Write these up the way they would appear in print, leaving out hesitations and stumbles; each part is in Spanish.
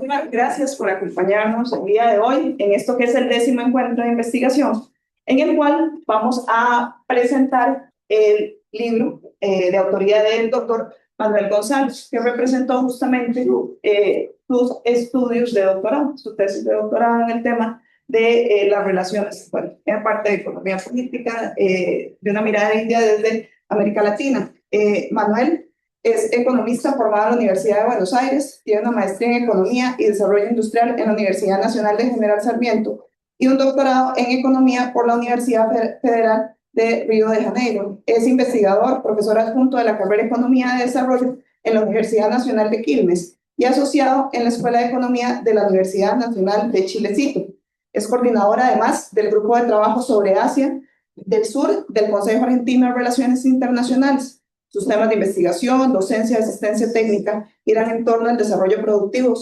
Muchísimas gracias por acompañarnos el día de hoy en esto que es el 10º encuentro de investigación, en el cual vamos a presentar el libro de autoría del doctor Manuel González, que representó justamente sus estudios de doctorado, su tesis de doctorado en el tema de las relaciones, bueno, en parte de economía política, de una mirada india desde América Latina. Manuel es economista formado en la Universidad de Buenos Aires, tiene una maestría en Economía y Desarrollo Industrial en la Universidad Nacional de General Sarmiento y un doctorado en Economía por la Universidad Federal de Río de Janeiro. Es investigador, profesor adjunto de la carrera de Economía de Desarrollo en la Universidad Nacional de Quilmes y asociado en la Escuela de Economía de la Universidad Nacional de Chilecito. Es coordinador además del Grupo de Trabajo sobre Asia del Sur del Consejo Argentino de Relaciones Internacionales. Sus temas de investigación, docencia, asistencia técnica giran en torno al desarrollo productivo,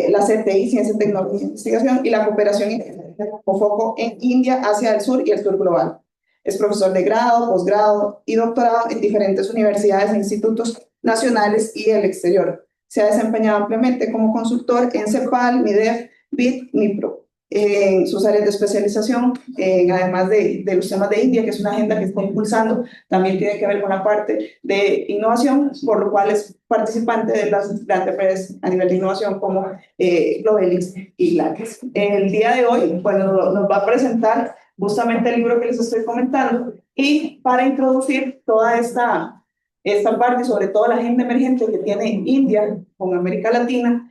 la CTI, ciencia, tecnología, investigación y la cooperación con foco en India, Asia del Sur y el sur global. Es profesor de grado, posgrado y doctorado en diferentes universidades e institutos nacionales y del exterior. Se ha desempeñado ampliamente como consultor en CEPAL, MIDEF, BID, MIPRO. En sus áreas de especialización, además de los temas de India, que es una agenda que está impulsando, también tiene que ver con la parte de innovación, por lo cual es participante de las grandes redes a nivel de innovación como Globelix y LACES. El día de hoy, bueno, nos va a presentar justamente el libro que les estoy comentando, y para introducir toda esta parte, y sobre todo la agenda emergente que tiene India con América Latina,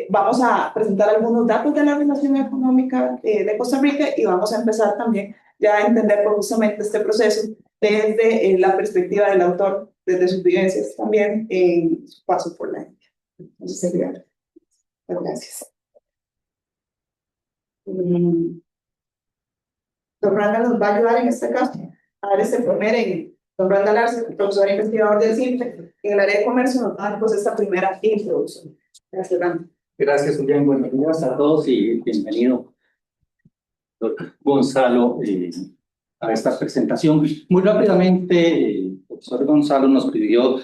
vamos a presentar algunos datos de la relación económica de Costa Rica y vamos a empezar también ya a entender justamente este proceso desde la perspectiva del autor, desde sus vivencias también en su paso por la India. Entonces, gracias. Don Randall nos va a ayudar en este caso a dar este primer Don Randall Arce, profesor e investigador del CINFE en el área de comercio, nos va a dar pues esta primera introducción. Gracias, Randall. Gracias, Julián. Buenos días a todos y bienvenido, doctor Gonzalo, a esta presentación. Muy rápidamente, el profesor Gonzalo nos pidió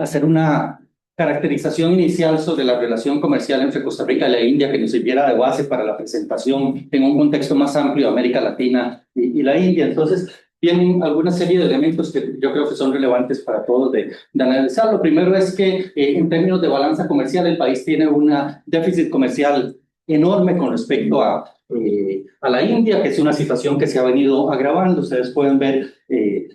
hacer una caracterización inicial sobre la relación comercial entre Costa Rica y la India que nos sirviera de base para la presentación en un contexto más amplio de América Latina y la India. Entonces, tienen alguna serie de elementos que yo creo que son relevantes para todos de analizar. Lo primero es que en términos de balanza comercial el país tiene un déficit comercial enorme con respecto a la India, que es una situación que se ha venido agravando. Ustedes pueden ver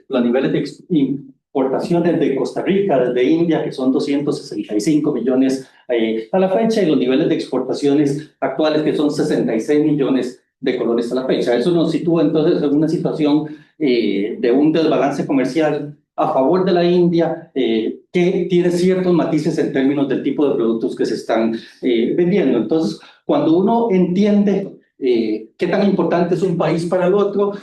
los niveles de importaciones de Costa Rica desde India, que son 265 millones a la fecha, y los niveles de exportaciones actuales, que son 66 millones de colones a la fecha. Eso nos sitúa entonces en una situación de un desbalance comercial a favor de la India, que tiene ciertos matices en términos del tipo de productos que se están vendiendo. Entonces, cuando uno entiende qué tan importante es un país para el otro,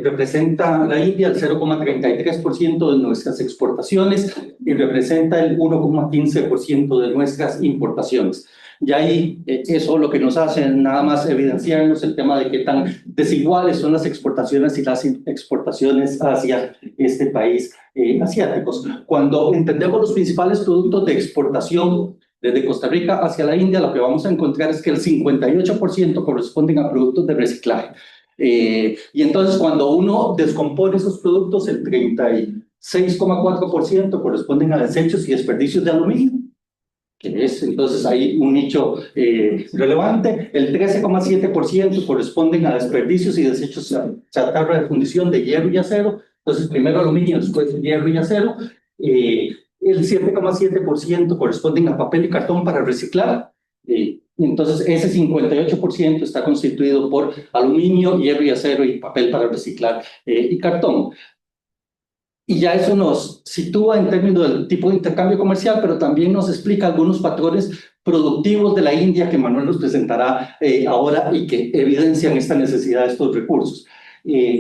representa la India el 0,33% de nuestras exportaciones y representa el 1,15% de nuestras importaciones. Y ahí eso lo que nos hace es nada más evidenciarnos el tema de qué tan desiguales son las exportaciones y las exportaciones hacia este país asiáticos. Cuando entendemos los principales productos de exportación desde Costa Rica hacia la India, lo que vamos a encontrar es que el 58% corresponden a productos de reciclaje. Y entonces cuando uno descompone esos productos, el 36,4% corresponden a desechos y desperdicios de aluminio, que es entonces ahí un nicho relevante. El 13,7% corresponden a desperdicios y desechos chatarra de fundición de hierro y acero. Entonces primero aluminio, después hierro y acero. El 7,7% corresponden a papel y cartón para reciclar. Entonces ese 58% está constituido por aluminio, hierro y acero y papel para reciclar y cartón. Y ya eso nos sitúa en términos del tipo de intercambio comercial, pero también nos explica algunos patrones productivos de la India que Manuel nos presentará ahora y que evidencian esta necesidad de estos recursos.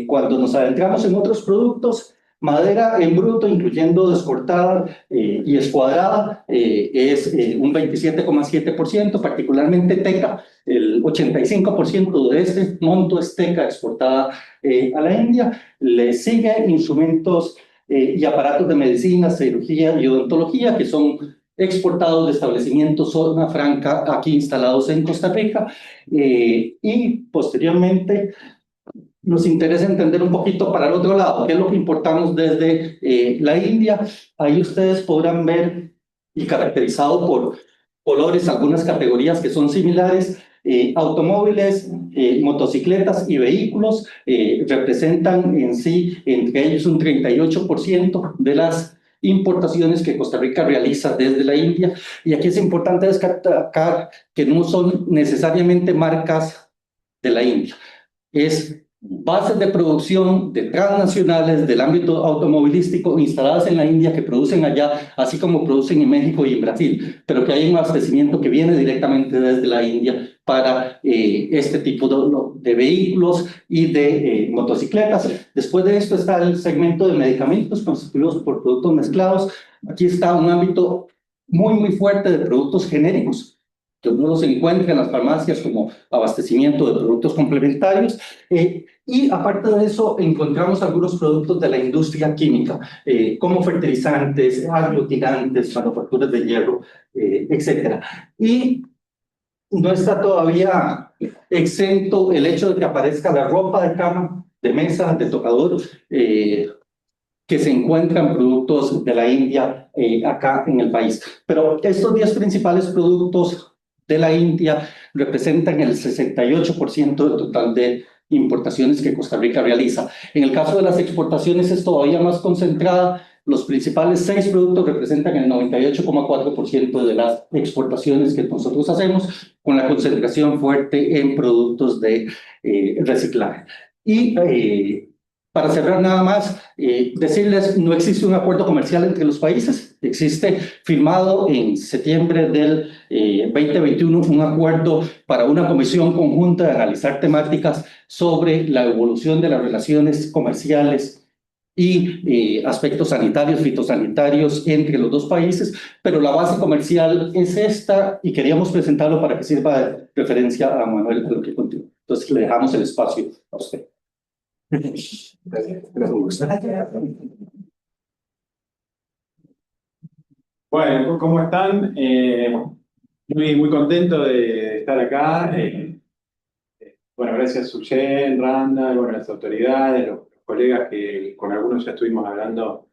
Cuando nos adentramos en otros productos, madera en bruto, incluyendo descortada y escuadrada, es un 27,7%, particularmente teca. El 85% de este monto es teca exportada a la India. Le sigue instrumentos y aparatos de medicina, cirugía y odontología, que son exportados de establecimientos zona franca aquí instalados en Costa Rica, y posteriormente nos interesa entender un poquito para el otro lado, qué es lo que importamos desde la India. Ahí ustedes podrán ver, y caracterizado por colores, algunas categorías que son similares. Automóviles, motocicletas y vehículos representan en sí, entre ellos, un 38% de las importaciones que Costa Rica realiza desde la India. Y aquí es importante destacar que no son necesariamente marcas de la India, es bases de producción de transnacionales del ámbito automovilístico instaladas en la India que producen allá, así como producen en México y en Brasil, pero que hay un abastecimiento que viene directamente desde la India para este tipo de vehículos y de motocicletas. Después de esto está el segmento de medicamentos constituidos por productos mezclados. Aquí está un ámbito muy fuerte de productos genéricos, que uno los encuentra en las farmacias como abastecimiento de productos complementarios, y aparte de eso encontramos algunos productos de la industria química, como fertilizantes, aglutilantes, manufacturas de hierro, etcétera. Y no está todavía exento el hecho de que aparezca la ropa de cama, de mesa, de tocador, que se encuentran productos de la India acá en el país. Pero estos 10 principales productos de la India representan el 68% del total de importaciones que Costa Rica realiza. En el caso de las exportaciones es todavía más concentrada. Los principales 6 productos representan el 98,4% de las exportaciones que nosotros hacemos, con la concentración fuerte en productos de reciclaje. Y para cerrar nada más, decirles, no existe un acuerdo comercial entre los países. Existe firmado en septiembre del 2021 un acuerdo para una comisión conjunta de analizar temáticas sobre la evolución de las relaciones comerciales y aspectos sanitarios, fitosanitarios entre los dos países, pero la base comercial es esta y queríamos presentarlo para que sirva de referencia a Manuel de lo que continúa. Entonces le dejamos el espacio a usted. Bueno, ¿cómo están? Muy contento de estar acá. Bueno, gracias Suyen, Randa, bueno, las autoridades, los colegas que con algunos ya estuvimos hablando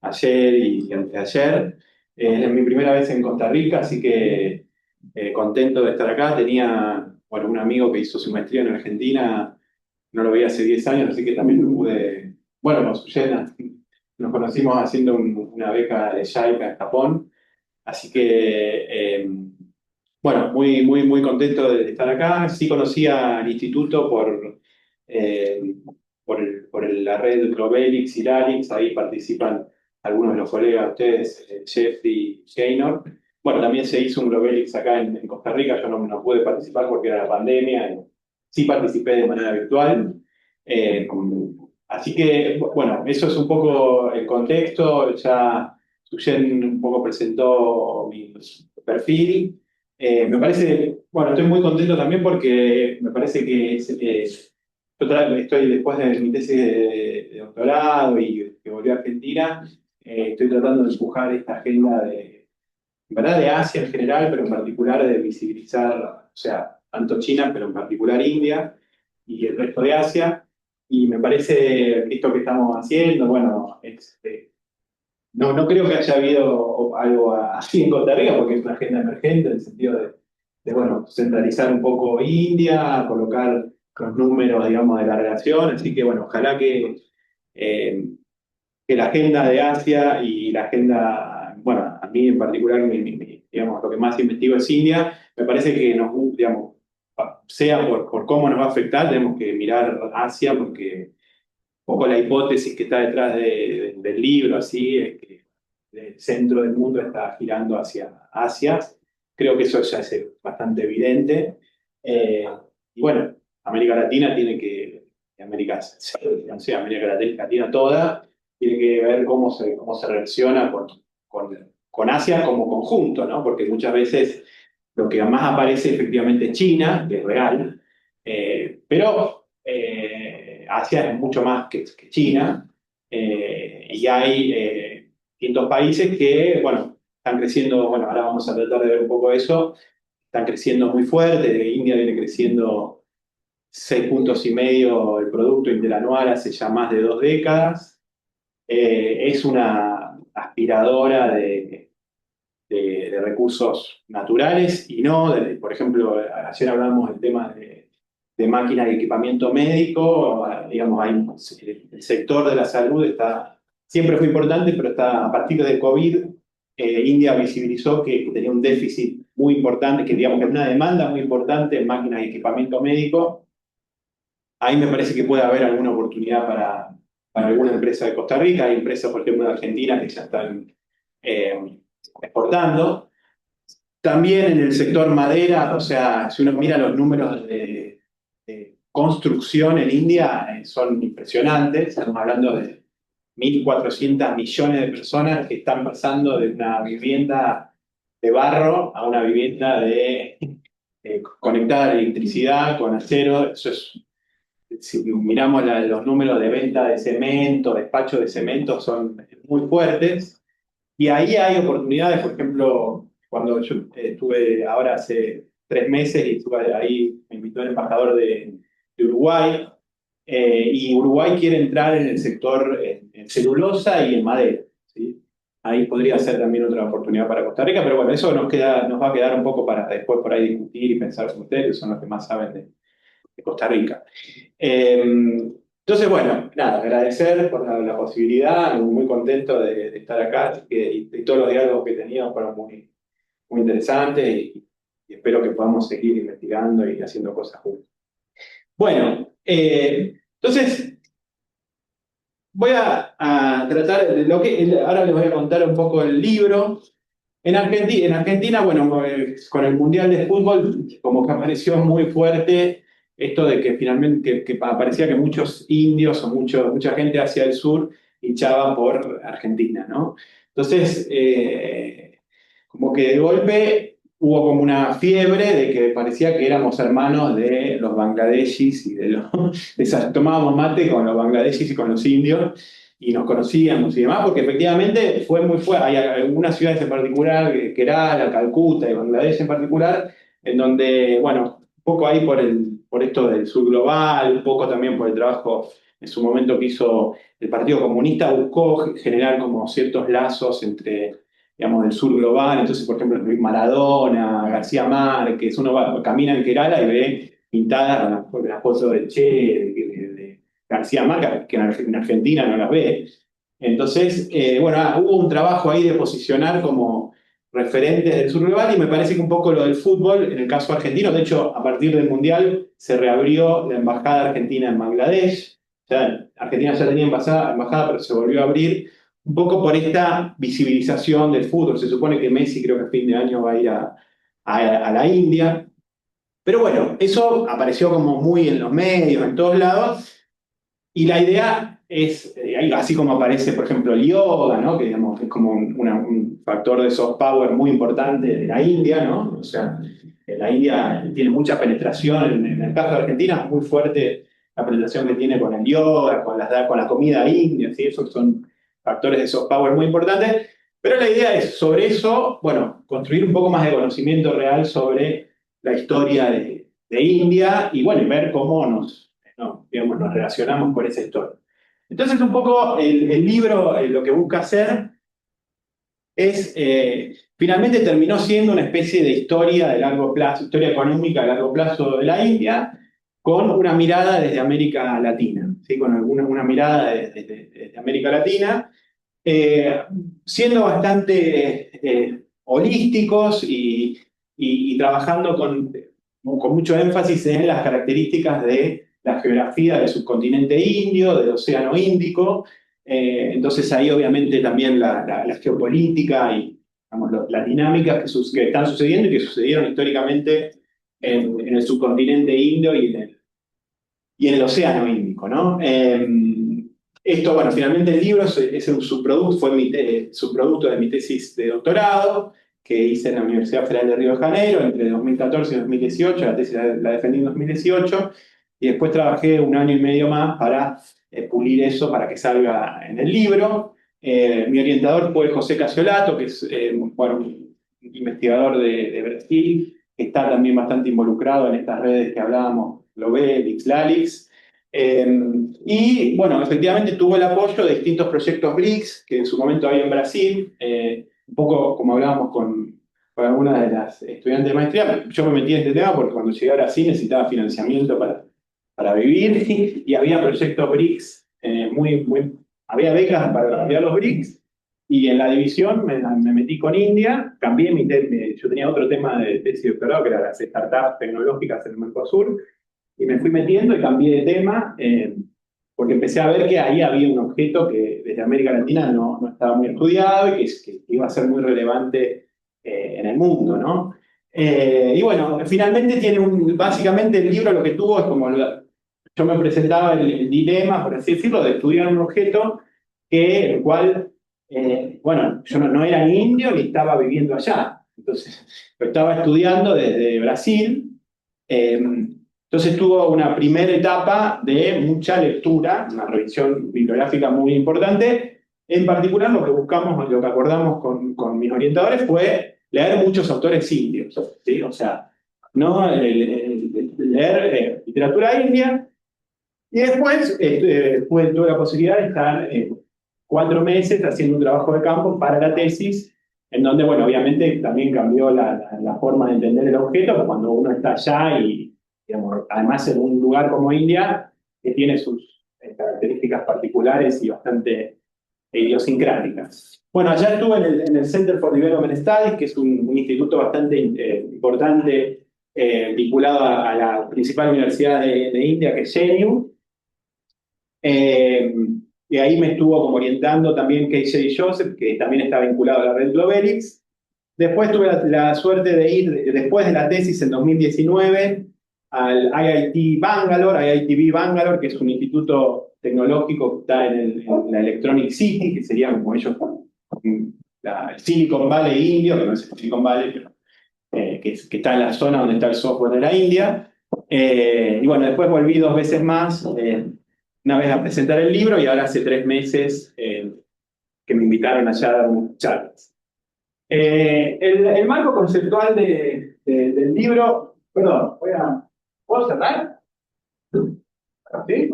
ayer y antes de ayer. Es mi primera vez en Costa Rica, así que contento de estar acá. Tenía, bueno, un amigo que hizo su maestría en Argentina, no lo veía hace 10 años, así que también lo pude, bueno, con Suyena nos conocimos haciendo una beca de JICA en Japón, así que, bueno, muy contento de estar acá. Sí conocía el instituto eh, por la red Globelix y Lalix, ahí participan algunos de los colegas de ustedes, Jeffrey y Gaynor. Bueno, también se hizo un Globelix acá en Costa Rica, yo no pude participar porque era la pandemia, sí participé de manera virtual. Así que, bueno, eso es un poco el contexto. Ya Suyen un poco presentó mi perfil. Me parece, bueno, estoy muy contento también porque me parece que estoy después de mi tesis de doctorado y que volví a Argentina, estoy tratando de empujar esta agenda en verdad de Asia en general, pero en particular de visibilizar, o sea, tanto China, pero en particular India y el resto de Asia. Y me parece que esto que estamos haciendo, bueno, no creo que haya habido algo así en Costa Rica, porque es una agenda emergente en el sentido bueno, centralizar un poco India, colocar los números, digamos, de la relación. Así que, bueno, ojalá eh, que la agenda de Asia y la agenda, bueno, a mí en particular, digamos, lo que más investigo es India. Me parece que digamos, sea por cómo nos va a afectar, tenemos que mirar Asia, porque un poco la hipótesis que está detrás del libro, así, es que el centro del mundo está girando hacia Asia. Creo que eso ya es bastante evidente. Y bueno, América Latina tiene que, no sé, América Latina toda, tiene que ver cómo se relaciona con Asia como conjunto, ¿no? Porque muchas veces lo que más aparece efectivamente es China, que es real, pero Asia es mucho más que China, y hay distintos países que, bueno, están creciendo, bueno, ahora vamos a tratar de ver un poco eso, están creciendo muy fuerte, India viene creciendo 6,5 puntos el Producto Interanual hace ya más de 2 décadas. Es una aspiradora de recursos naturales y no, por ejemplo, ayer hablamos del tema de máquinas y equipamiento médico, digamos, el sector de la salud siempre fue importante, pero a partir de COVID, India visibilizó que tenía un déficit muy importante, que digamos que una demanda muy importante en máquinas y equipamiento médico. Ahí me parece que puede haber alguna oportunidad para alguna empresa de Costa Rica. Hay empresas, por ejemplo, de Argentina que ya están exportando. También en el sector madera, o sea, si uno mira los números de construcción en India, son impresionantes. Estamos hablando de 1.400 millones de personas que están pasando de una vivienda de barro a una vivienda conectada a la electricidad con acero. Eso es, si miramos los números de venta de cemento, despacho de cemento, son muy fuertes. Y ahí hay oportunidades, por ejemplo, cuando yo estuve ahora hace 3 meses y estuve ahí, me invitó el embajador de Uruguay, y Uruguay quiere entrar en el sector en celulosa y en madera, ¿sí? Ahí podría ser también otra oportunidad para Costa Rica, pero bueno, eso nos va a quedar un poco para después por ahí discutir y pensar con ustedes, que son los que más saben de Costa Rica. Entonces, bueno, nada, agradecer por la posibilidad, muy contento de estar acá y todos los diálogos que teníamos fueron muy, muy interesantes y espero que podamos seguir investigando y haciendo cosas juntos. Bueno, entonces voy a tratar de ahora les voy a contar un poco el libro. En Argentina, bueno, con el Mundial de Fútbol, como que apareció muy fuerte esto de que finalmente que parecía que muchos indios o mucha gente hacia el sur hinchaba por Argentina, ¿no? Entonces, como que de golpe hubo como una fiebre de que parecía que éramos hermanos de los bangladeshis y tomábamos mate con los bangladeshis y con los indios y nos conocíamos y demás, porque efectivamente fue muy fuerte. Hay algunas ciudades en particular, Kerala, Calcuta y Bangladesh en particular, en donde, bueno, un poco ahí por esto del sur global, un poco también por el trabajo en su momento que hizo el Partido Comunista, buscó generar como ciertos lazos entre, digamos, del sur global. Entonces, por ejemplo, Maradona, García Márquez, uno camina en Kerala y ve pintadas las fotos de Che, de García Márquez, que en Argentina no las ve. Entonces, bueno, hubo un trabajo ahí de posicionar como referentes del sur global y me parece que un poco lo del fútbol, en el caso argentino, de hecho, a partir del Mundial se reabrió la embajada argentina en Bangladesh. O sea, Argentina ya tenía embajada, pero se volvió a abrir un poco por esta visibilización del fútbol. Se supone que Messi creo que a fin de año va a ir a la India. Pero bueno, eso apareció como muy en los medios, en todos lados. Y la idea es, así como aparece, por ejemplo, el yoga, ¿no? Que digamos, es como un factor de soft power muy importante de la India, ¿no? O sea, la India tiene mucha penetración, en el caso de Argentina es muy fuerte la penetración que tiene con el yoga, con la comida india, ¿sí? Esos son factores de soft power muy importantes. Pero la idea es, sobre eso, bueno, construir un poco más de conocimiento real sobre la historia de India y, bueno, ver cómo digamos, nos relacionamos con esa historia. Entonces, un poco el libro lo que busca hacer es, finalmente terminó siendo una especie de historia de largo plazo, historia económica de largo plazo de la India, con una mirada desde América Latina, ¿sí? Con una mirada desde América Latina, siendo bastante holísticos y trabajando con mucho énfasis en las características de la geografía del subcontinente indio, del Océano Índico. Entonces ahí obviamente también la geopolítica y digamos, las dinámicas que están sucediendo y que sucedieron históricamente en el subcontinente indio y en el Océano Índico, ¿no? Esto, bueno, finalmente el libro es un subproducto, fue subproducto de mi tesis de doctorado que hice en la Universidad Federal de Río de Janeiro entre 2014 y 2018, la tesis la defendí en 2018, y después trabajé un año y medio más para pulir eso para que salga en el libro. Mi orientador fue José Casiolato, que es bueno, un investigador de Brasil, que está también bastante involucrado en estas redes que hablábamos, Globelix, Lalix. Y bueno, efectivamente tuvo el apoyo de distintos proyectos BRICS, que en su momento había en Brasil, un poco como hablábamos con algunas de las estudiantes de maestría. Yo me metí en este tema porque cuando llegué a Brasil necesitaba financiamiento para vivir y había proyectos BRICS había becas para estudiar los BRICS y en la división me metí con India, cambié yo tenía otro tema de tesis de doctorado que era las startups tecnológicas en el Mercosur y me fui metiendo y cambié de tema porque empecé a ver que ahí había un objeto que desde América Latina no estaba muy estudiado y que iba a ser muy relevante en el mundo, ¿no? Y bueno, finalmente básicamente el libro lo que tuvo es como, yo me presentaba el dilema, por así decirlo, de estudiar un objeto el cual, bueno, yo no era ni indio ni estaba viviendo allá, entonces lo estaba estudiando desde Brasil, entonces tuvo una primera etapa de mucha lectura, una revisión bibliográfica muy importante. En particular, lo que buscamos, lo que acordamos con mis orientadores fue leer muchos autores indios, ¿sí? O sea, ¿no? Leer literatura india. Y después tuve la posibilidad de estar 4 meses haciendo un trabajo de campo para la tesis, en donde, bueno, obviamente también cambió la forma de entender el objeto, cuando uno está allá y, digamos, además en un lugar como India, que tiene sus características particulares y bastante idiosincráticas. Bueno, allá estuve en el Center for Development Studies, que es un instituto bastante importante vinculado a la principal universidad de India, que es JNU. Y ahí me estuvo como orientando también KJ Joseph, que también está vinculado a la red Globelix. Después tuve la suerte de ir, después de la tesis en 2019, al IIT Bangalore, IITB Bangalore, que es un instituto tecnológico que está en la Electronic City, que sería como ellos, el Silicon Valley indio, que no es el Silicon Valley, pero que está en la zona donde está el software de la India. Y bueno, después volví 2 veces más, una vez a presentar el libro y ahora hace 3 meses que me invitaron allá a dar unas charlas. El marco conceptual del libro, perdón, ¿puedo cerrar? ¿Sí?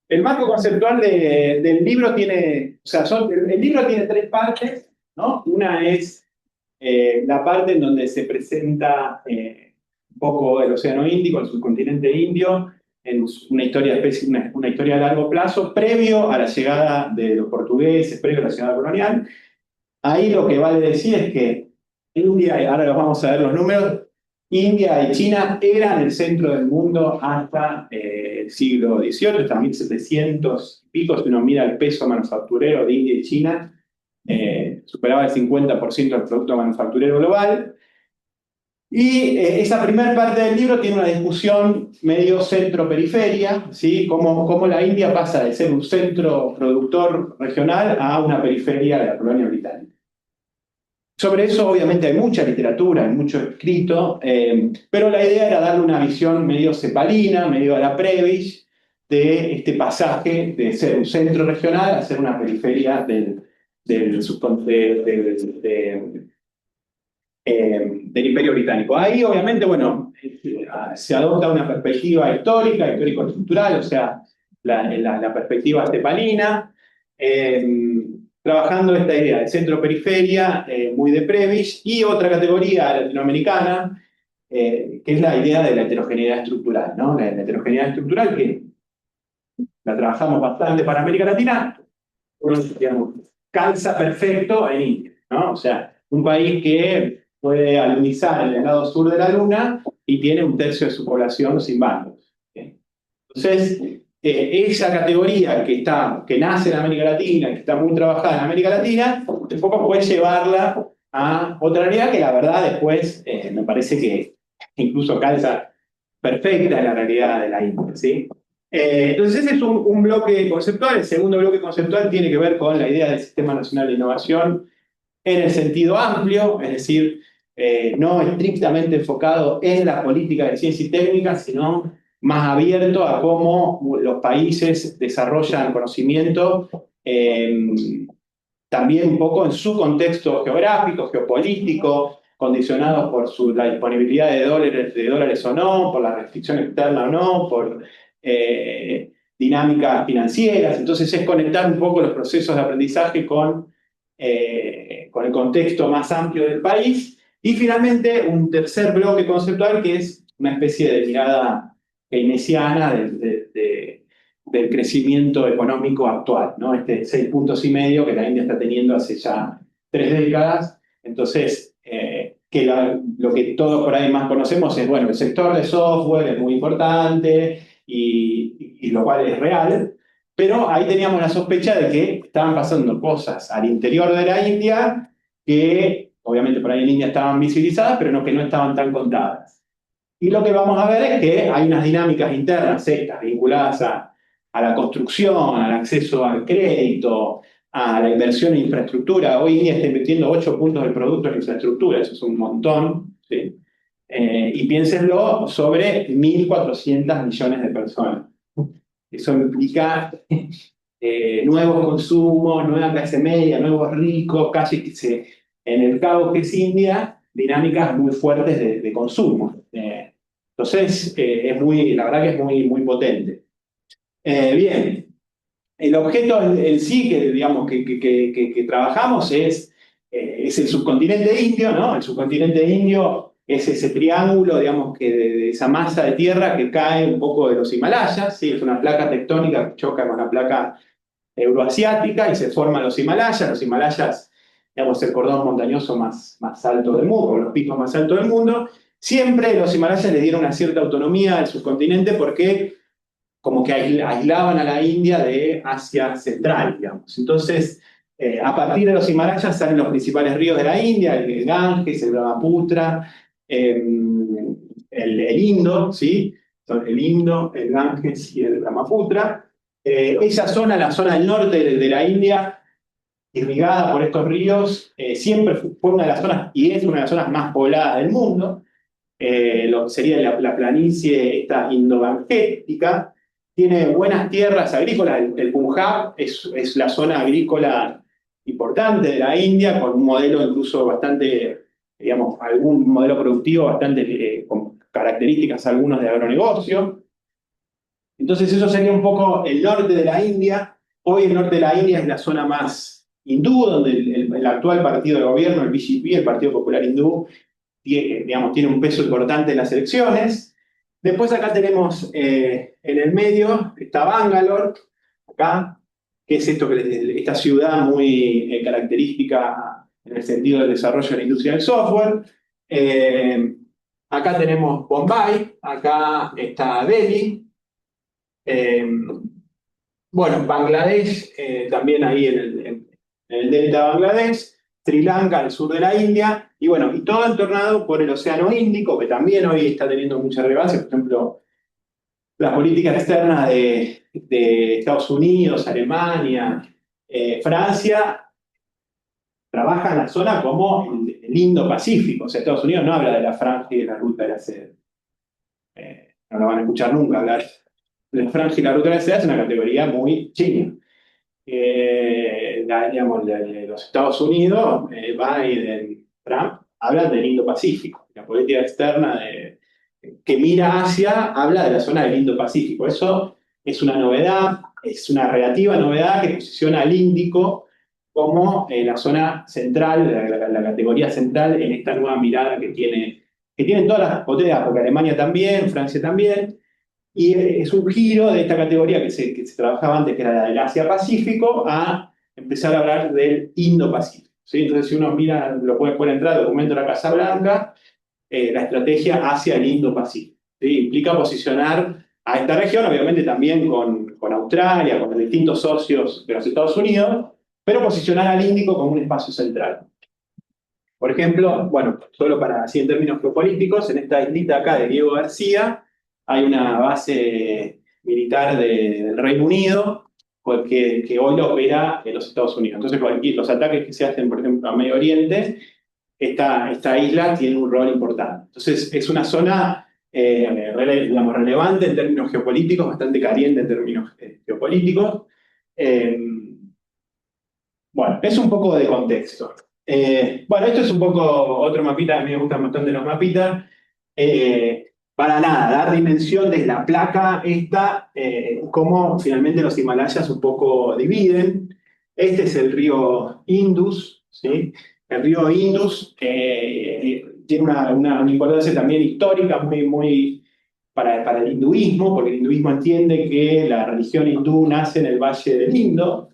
El marco conceptual del libro tiene, o sea, el libro tiene 3 partes, ¿no? Una es la parte en donde se presenta un poco el Océano Índico, el subcontinente indio, en una historia a largo plazo, previo a la llegada de los portugueses, previo a la llegada colonial. Ahí lo que vale decir es que India, ahora los vamos a ver los números, India y China eran el centro del mundo hasta el siglo XVIII, hasta 1700 y pico, si uno mira el peso manufacturero de India y China, superaba el 50% del producto manufacturero global. Y esa primera parte del libro tiene una discusión medio centro-periferia, ¿sí? Cómo la India pasa de ser un centro productor regional a una periferia de la colonia británica. Sobre eso, obviamente, hay mucha literatura, hay mucho escrito, pero la idea era darle una visión medio cepalina, medio a la Prebisch, de este pasaje de ser un centro regional a ser una periferia del Imperio Británico. Ahí, obviamente, bueno, se adopta una perspectiva histórica, histórico-estructural, o sea, la perspectiva cepalina, trabajando esta idea de centro-periferia, muy de Prebisch, y otra categoría latinoamericana, que es la idea de la heterogeneidad estructural, ¿no? La heterogeneidad estructural que la trabajamos bastante para América Latina, digamos, calza perfecto en India, ¿no? O sea, un país que puede alunizar en el lado sur de la Luna y tiene 1/3 de su población sin bancos. ¿Okay? Entonces, esa categoría que nace en América Latina, que está muy trabajada en América Latina, un poco puede llevarla a otra realidad que la verdad después me parece que incluso calza perfecta en la realidad de la India, ¿sí? Entonces ese es un bloque conceptual. El segundo bloque conceptual tiene que ver con la idea del Sistema Nacional de Innovación en el sentido amplio, es decir, no estrictamente enfocado en la política de ciencia y técnica, sino más abierto a cómo los países desarrollan conocimiento, también un poco en su contexto geográfico, geopolítico, condicionados por la disponibilidad de dólares o no, por la restricción externa o no, por dinámicas financieras. Entonces es conectar un poco los procesos de aprendizaje con el contexto más amplio del país. Y finalmente un tercer bloque conceptual que es una especie de mirada keynesiana del crecimiento económico actual, ¿no? Este 6 puntos y medio que la India está teniendo hace ya 3 décadas. Entonces, lo que todos por ahí más conocemos es, bueno, el sector de software es muy importante y lo cual es real, pero ahí teníamos la sospecha de que estaban pasando cosas al interior de la India que obviamente por ahí en India estaban visibilizadas, pero no, que no estaban tan contadas. Y lo que vamos a ver es que hay unas dinámicas internas, estas, vinculadas a la construcción, al acceso al crédito, a la inversión en infraestructura. Hoy India está invirtiendo 8 puntos del producto en infraestructura, eso es un montón, ¿sí? Y piénsenlo sobre 1.400 millones de personas. Eso implica nuevos consumos, nueva clase media, nuevos ricos, casi que en el cabo que es India, dinámicas muy fuertes de consumo. Entonces, la verdad que es muy potente. Bien, el objeto en sí que, digamos, que trabajamos es el subcontinente indio, ¿no? El subcontinente indio es ese triángulo, digamos, de esa masa de tierra que cae un poco de los Himalayas, ¿sí? Es una placa tectónica que choca con la placa euroasiática y se forman los Himalayas. Los Himalayas, digamos, el cordón montañoso más alto del mundo, los picos más altos del mundo. Siempre los Himalayas le dieron una cierta autonomía al subcontinente porque como que aislaban a la India de Asia Central, digamos. Entonces, a partir de los Himalayas salen los principales ríos de la India, el Ganges, el Brahmaputra, el Indo, ¿sí? Son el Indo, el Ganges y el Brahmaputra. Esa zona, la zona del norte de la India, irrigada por estos ríos, siempre fue una de las zonas, y es una de las zonas más pobladas del mundo. Sería la planicie esta indogangética, tiene buenas tierras agrícolas. El Punjab es la zona agrícola importante de la India, con un modelo incluso bastante, digamos, algún modelo productivo bastante con características algunos de agronegocio. Entonces eso sería un poco el norte de la India. Hoy el norte de la India es la zona más hindú, donde el actual partido de gobierno, el BJP, el Partido Popular Hindú, tiene un peso importante en las elecciones. Después acá tenemos en el medio, está Bangalore, acá, que es esta ciudad muy característica en el sentido del desarrollo de la industria del software. Acá tenemos Bombay, acá está Delhi. Bueno, Bangladesh, también ahí en el delta de Bangladesh, Sri Lanka, al sur de la India, y bueno, y todo entornado por el Océano Índico, que también hoy está teniendo mucha relevancia. Por ejemplo, la política externa de Estados Unidos, Alemania, Francia, trabaja en la zona como el Indo-Pacífico. O sea, Estados Unidos no habla de la franja y de la ruta de la seda. No lo van a escuchar nunca hablar de la franja y la ruta de la seda, es una categoría muy china. Digamos, los Estados Unidos, Biden, Trump, hablan del Indo-Pacífico. La política externa que mira hacia habla de la zona del Indo-Pacífico. Eso es una novedad, es una relativa novedad que posiciona al Índico como la zona central, la categoría central en esta nueva mirada que tienen todas las potencias, porque Alemania también, Francia también. Y es un giro de esta categoría que se trabajaba antes, que era la del Asia-Pacífico, a empezar a hablar del Indo-Pacífico, ¿sí? Entonces, si uno mira, lo puede entrar al documento de la Casa Blanca, la estrategia hacia el Indo-Pacífico, ¿sí? Implica posicionar a esta región, obviamente también con Australia, con los distintos socios de los Estados Unidos, pero posicionar al Índico como un espacio central. Por ejemplo, bueno, solo para así en términos geopolíticos, en esta islita acá de Diego García, hay una base militar del Reino Unido que hoy lo opera en los Estados Unidos. Entonces, los ataques que se hacen, por ejemplo, a Medio Oriente, esta isla tiene un rol importante. Entonces, es una zona digamos, relevante en términos geopolíticos, bastante caliente en términos geopolíticos. Bueno, es un poco de contexto. Bueno, esto es un poco otro mapita, a mí me gustan bastante los mapitas. Para nada, dar dimensión de la placa esta, cómo finalmente los Himalayas un poco dividen. Este es el río Indus, ¿sí? El río Indus tiene una importancia también histórica muy para el hinduismo, porque el hinduismo entiende que la religión hindú nace en el Valle del Indo.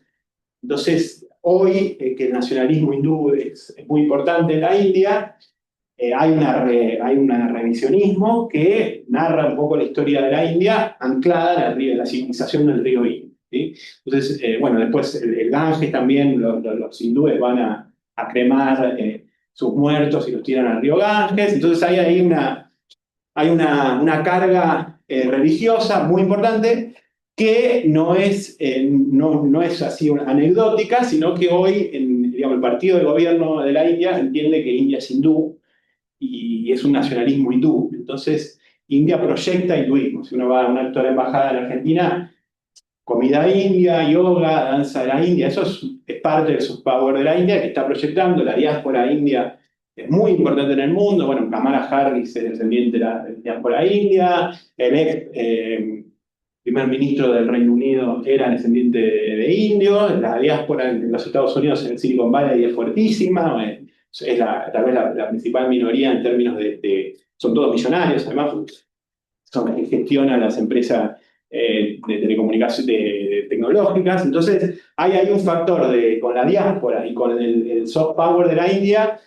Entonces, hoy que el nacionalismo hindú es muy importante en la India, hay un revisionismo que narra un poco la historia de la India anclada en la civilización del río Indo, ¿sí? Entonces, bueno, después el Ganges también, los hindúes van a cremar sus muertos y los tiran al río Ganges. Entonces hay ahí una carga religiosa muy importante que no es así anecdótica, sino que hoy digamos, el partido de gobierno de la India entiende que India es hindú y es un nacionalismo hindú. Entonces, India proyecta hinduismo. Si uno va a una actual embajada en Argentina, comida india, yoga, danza de la India, eso es parte del soft power de la India que está proyectando. La diáspora india es muy importante en el mundo. Bueno, Kamala Harris es descendiente de la diáspora india, el ex primer ministro del Reino Unido era descendiente de indios, la diáspora en los Estados Unidos, en Silicon Valley, es fuertísima, es tal vez la principal minoría en términos son todos millonarios, además son los que gestionan las empresas de telecomunicaciones tecnológicas. Entonces, hay un factor con la diáspora y con el soft power de la India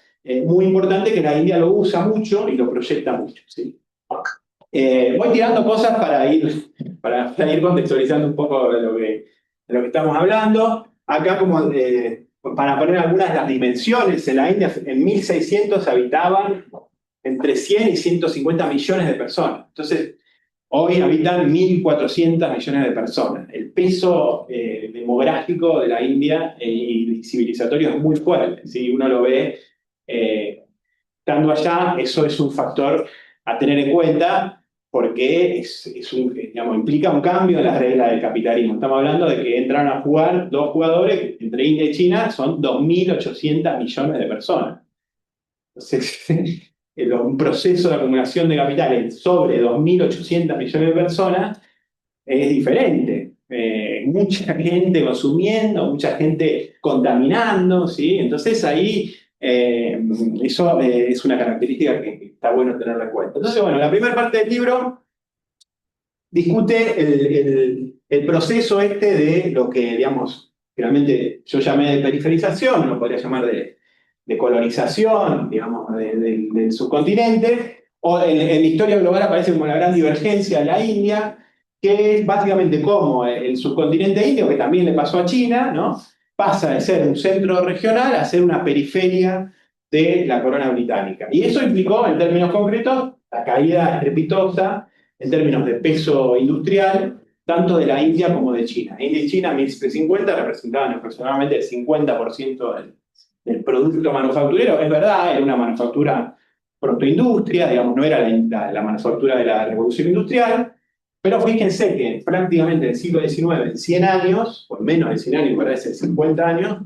muy importante, que la India lo usa mucho y lo proyecta mucho, ¿sí? Voy tirando cosas para ir contextualizando un poco de lo que estamos hablando. Acá, como para poner algunas de las dimensiones, en la India en 1600 habitaban entre 100 y 150 millones de personas. Entonces, hoy habitan 1.400 millones de personas. El peso demográfico de la India y civilizatorio es muy fuerte. Si uno lo ve estando allá, eso es un factor a tener en cuenta, porque digamos, implica un cambio en las reglas del capitalismo. Estamos hablando de que entraron a jugar dos jugadores, entre India y China son 2.800 millones de personas. Entonces, un proceso de acumulación de capital sobre 2.800 millones de personas es diferente. Mucha gente consumiendo, mucha gente contaminando, ¿sí? Entonces ahí eso es una característica que está bueno tenerla en cuenta. Entonces, bueno, la primera parte del libro discute el proceso de lo que, digamos, realmente yo llamé de periferización, lo podría llamar de colonización, digamos, del subcontinente, o en la historia global aparece como la gran divergencia de la India, que es básicamente como el subcontinente indio, que también le pasó a China, ¿no? Pasa de ser un centro regional a ser una periferia de la corona británica. Y eso implicó, en términos concretos, la caída estrepitosa en términos de peso industrial, tanto de la India como de China. India y China en 1750 representaban aproximadamente el 50% del producto manufacturero. Es verdad, era una manufactura protoindustria, digamos, no era la manufactura de la revolución industrial, pero fíjense que prácticamente en el siglo XIX, en 100 años, o menos de 100 años, parece 50 años,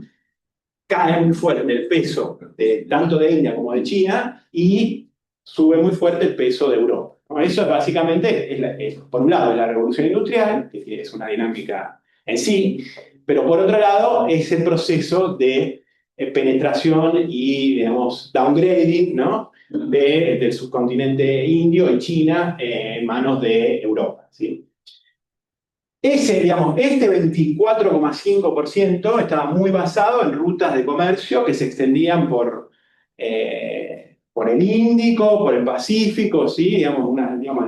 cae muy fuerte el peso tanto de India como de China y sube muy fuerte el peso de Europa. Eso básicamente es, por un lado, la revolución industrial, que es una dinámica en sí, pero por otro lado, es el proceso de penetración y, digamos, downgrading, ¿no? Del subcontinente indio y China en manos de Europa, ¿sí? Digamos, este 24,5% estaba muy basado en rutas de comercio que se extendían por el Índico, por el Pacífico, ¿sí? Digamos,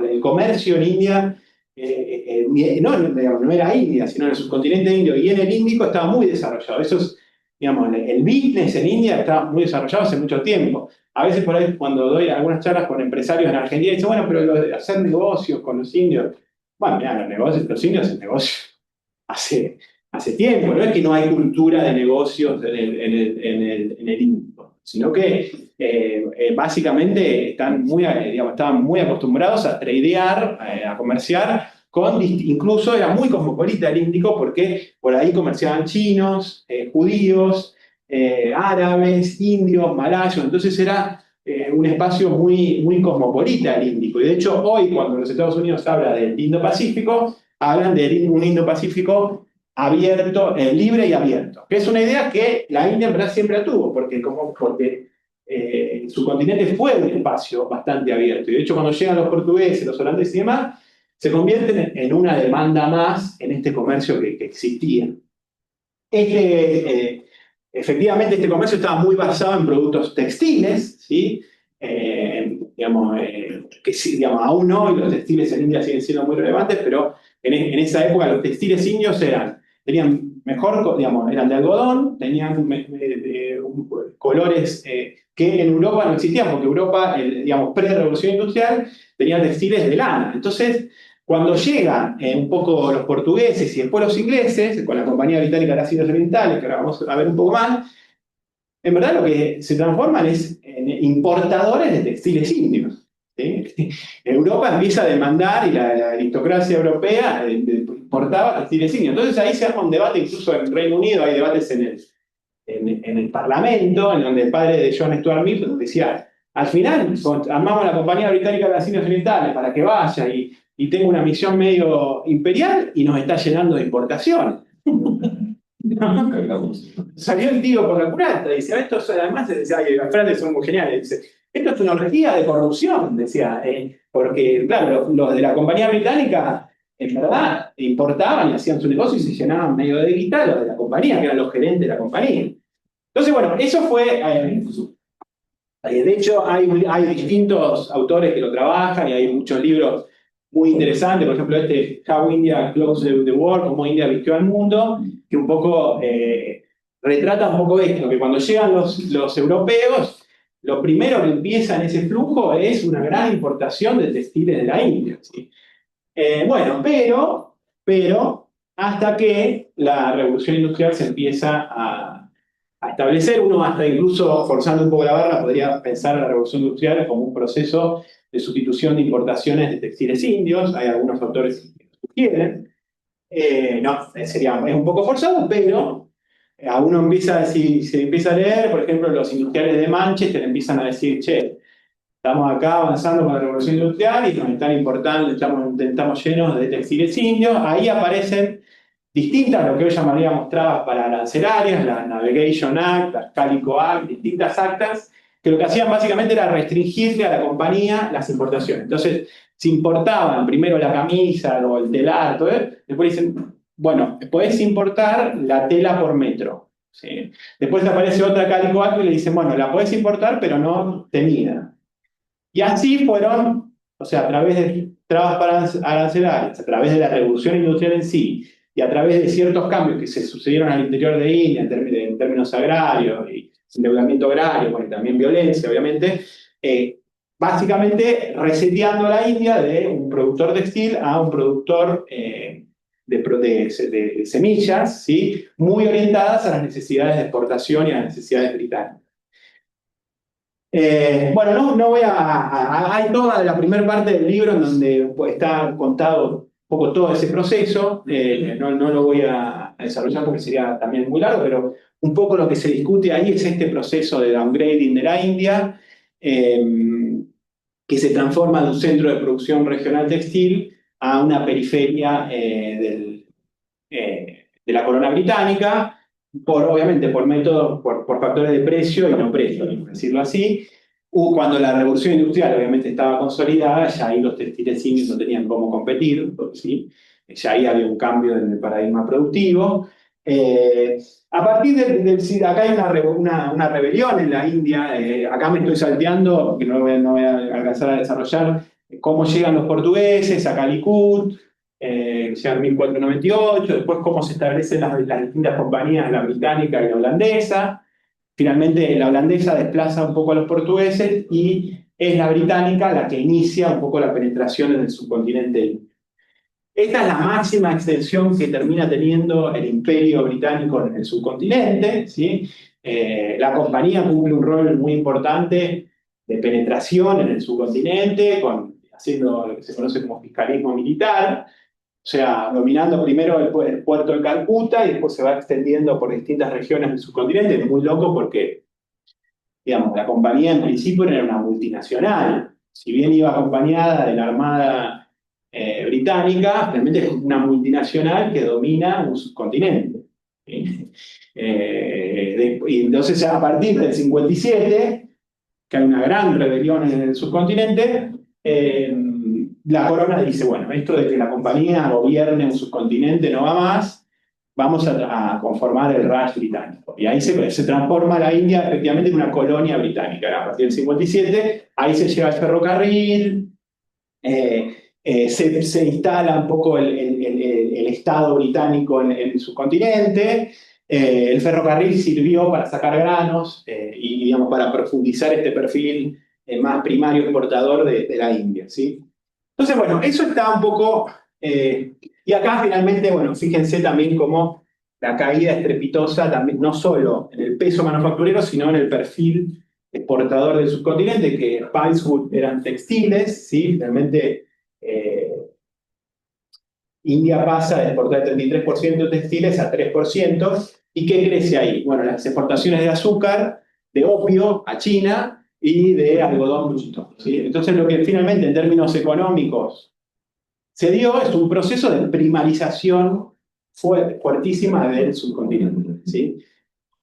el comercio en India, no era India, sino en el subcontinente indio y en el Índico estaba muy desarrollado. Digamos, el business en India estaba muy desarrollado hace mucho tiempo. A veces por ahí cuando doy algunas charlas con empresarios en Argentina, dicen, bueno, pero lo de hacer negocios con los indios, bueno, mira, los indios hacen negocios hace tiempo, no es que no hay cultura de negocios en el Índico, sino que básicamente estaban muy acostumbrados a tradear, a comerciar, incluso era muy cosmopolita el Índico porque por ahí comerciaban chinos, judíos, árabes, indios, malayos, entonces era un espacio muy cosmopolita el Índico. Y de hecho hoy cuando los Estados Unidos hablan del Indo-Pacífico, hablan de un Indo-Pacífico abierto, libre y abierto, que es una idea que la India en verdad siempre la tuvo, porque su continente fue un espacio bastante abierto. Y de hecho cuando llegan los portugueses, los holandeses y demás, se convierten en una demanda más en este comercio que existía. Efectivamente, este comercio estaba muy basado en productos textiles, ¿sí? Que sí, digamos, aún hoy los textiles en India siguen siendo muy relevantes, pero en esa época los textiles indios tenían mejor, digamos, eran de algodón, tenían colores que en Europa no existían, porque Europa, digamos, pre-revolución industrial, tenía textiles de lana. Entonces, cuando llegan un poco los portugueses y después los ingleses, con la Compañía Británica de las Indias Orientales, que ahora vamos a ver un poco más, en verdad lo que se transforman es en importadores de textiles indios. ¿Sí? Europa empieza a demandar, y la aristocracia europea importaba textiles indios. Entonces ahí se arma un debate, incluso en Reino Unido hay debates en el Parlamento, en donde el padre de John Stuart Mill decía, al final armamos la Compañía Británica de las Indias Orientales para que vaya y tenga una misión medio imperial y nos está llenando de importación. Salió el tío por la culata, dice, esto además, decía, las frases son muy geniales, dice, esto es una orgía de corrupción, decía, porque claro, los de la Compañía Británica en verdad importaban y hacían su negocio y se llenaban medio de guita los de la compañía, que eran los gerentes de la compañía. Entonces, bueno, eso fue, de hecho hay distintos autores que lo trabajan y hay muchos libros muy interesantes, por ejemplo How India Closed the World, cómo India vistió al mundo, que un poco retrata un poco esto, que cuando llegan los europeos, lo primero que empieza en ese flujo es una gran importación de textiles de la India. ¿Sí? Bueno, pero hasta que la revolución industrial se empieza a establecer, uno hasta incluso forzando un poco la barra podría pensar a la revolución industrial como un proceso de sustitución de importaciones de textiles indios, hay algunos autores que lo sugieren, no, es un poco forzado, pero a uno empieza, si se empieza a leer, por ejemplo, los industriales de Manchester empiezan a decir, che, estamos acá avanzando con la revolución industrial y nos están importando, estamos llenos de textiles indios, ahí aparecen distintas, lo que hoy llamaríamos trabas para arancelarias, la Navigation Act, la Calico Act, distintas actas, que lo que hacían básicamente era restringirle a la compañía las importaciones. Entonces, si importaban primero la camisa o el telar, todo, después dicen, bueno, podés importar la tela por metro. ¿Sí? Después aparece otra Calico Act y le dicen, bueno, la podés importar, pero no teñida. Y así fueron, o sea, a través de trabas arancelarias, a través de la revolución industrial en sí, y a través de ciertos cambios que se sucedieron al interior de India en términos agrarios y endeudamiento agrario, bueno, y también violencia, obviamente, básicamente reseteando a la India de un productor textil a un productor de semillas, ¿sí? Muy orientadas a las necesidades de exportación y a las necesidades británicas. Bueno, no voy hay toda la primera parte del libro en donde está contado un poco todo ese proceso, no lo voy a desarrollar porque sería también muy largo, pero un poco lo que se discute ahí es este proceso de downgrading de la India, que se transforma de un centro de producción regional textil a una periferia de la corona británica, obviamente por métodos, por factores de precio y no precio, por decirlo así. Cuando la revolución industrial obviamente estaba consolidada, ya ahí los textiles indios no tenían cómo competir, ¿sí? Ya ahí había un cambio en el paradigma productivo. A partir acá hay una rebelión en la India, acá me estoy salteando, que no voy a alcanzar a desarrollar, cómo llegan los portugueses a Calicut, ya en 1498, después cómo se establecen las distintas compañías, la británica y la holandesa. Finalmente la holandesa desplaza un poco a los portugueses y es la británica la que inicia un poco la penetración en el subcontinente. Esta es la máxima extensión que termina teniendo el imperio británico en el subcontinente, ¿sí? La compañía cumple un rol muy importante de penetración en el subcontinente, haciendo lo que se conoce como fiscalismo militar, o sea, dominando primero el puerto de Calcuta y después se va extendiendo por distintas regiones del subcontinente. Es muy loco porque, digamos, la compañía en principio era una multinacional. Si bien iba acompañada de la Armada británica, realmente es una multinacional que domina un subcontinente. ¿Sí? Y entonces, a partir del 57, que hay una gran rebelión en el subcontinente, la corona dice, bueno, esto de que la compañía gobierne un subcontinente no va más, vamos a conformar el Raj británico. Y ahí se transforma la India efectivamente en una colonia británica. A partir del 57, ahí se lleva el ferrocarril, se instala un poco el Estado británico en el subcontinente. El ferrocarril sirvió para sacar granos y, digamos, para profundizar este perfil más primario exportador de la India, ¿sí? Entonces, bueno, eso está un poco... y acá finalmente, bueno, fíjense también cómo la caída estrepitosa, también, no solo en el peso manufacturero, sino en el perfil exportador del subcontinente, que Spicewood eran textiles, ¿sí? Realmente India pasa de exportar el 33% de textiles a 3%. ¿Y qué crece ahí? Bueno, las exportaciones de azúcar, de opio a China y de algodón bruto, ¿sí? Entonces lo que finalmente en términos económicos se dio es un proceso de primarización fuertísima del subcontinente, ¿sí?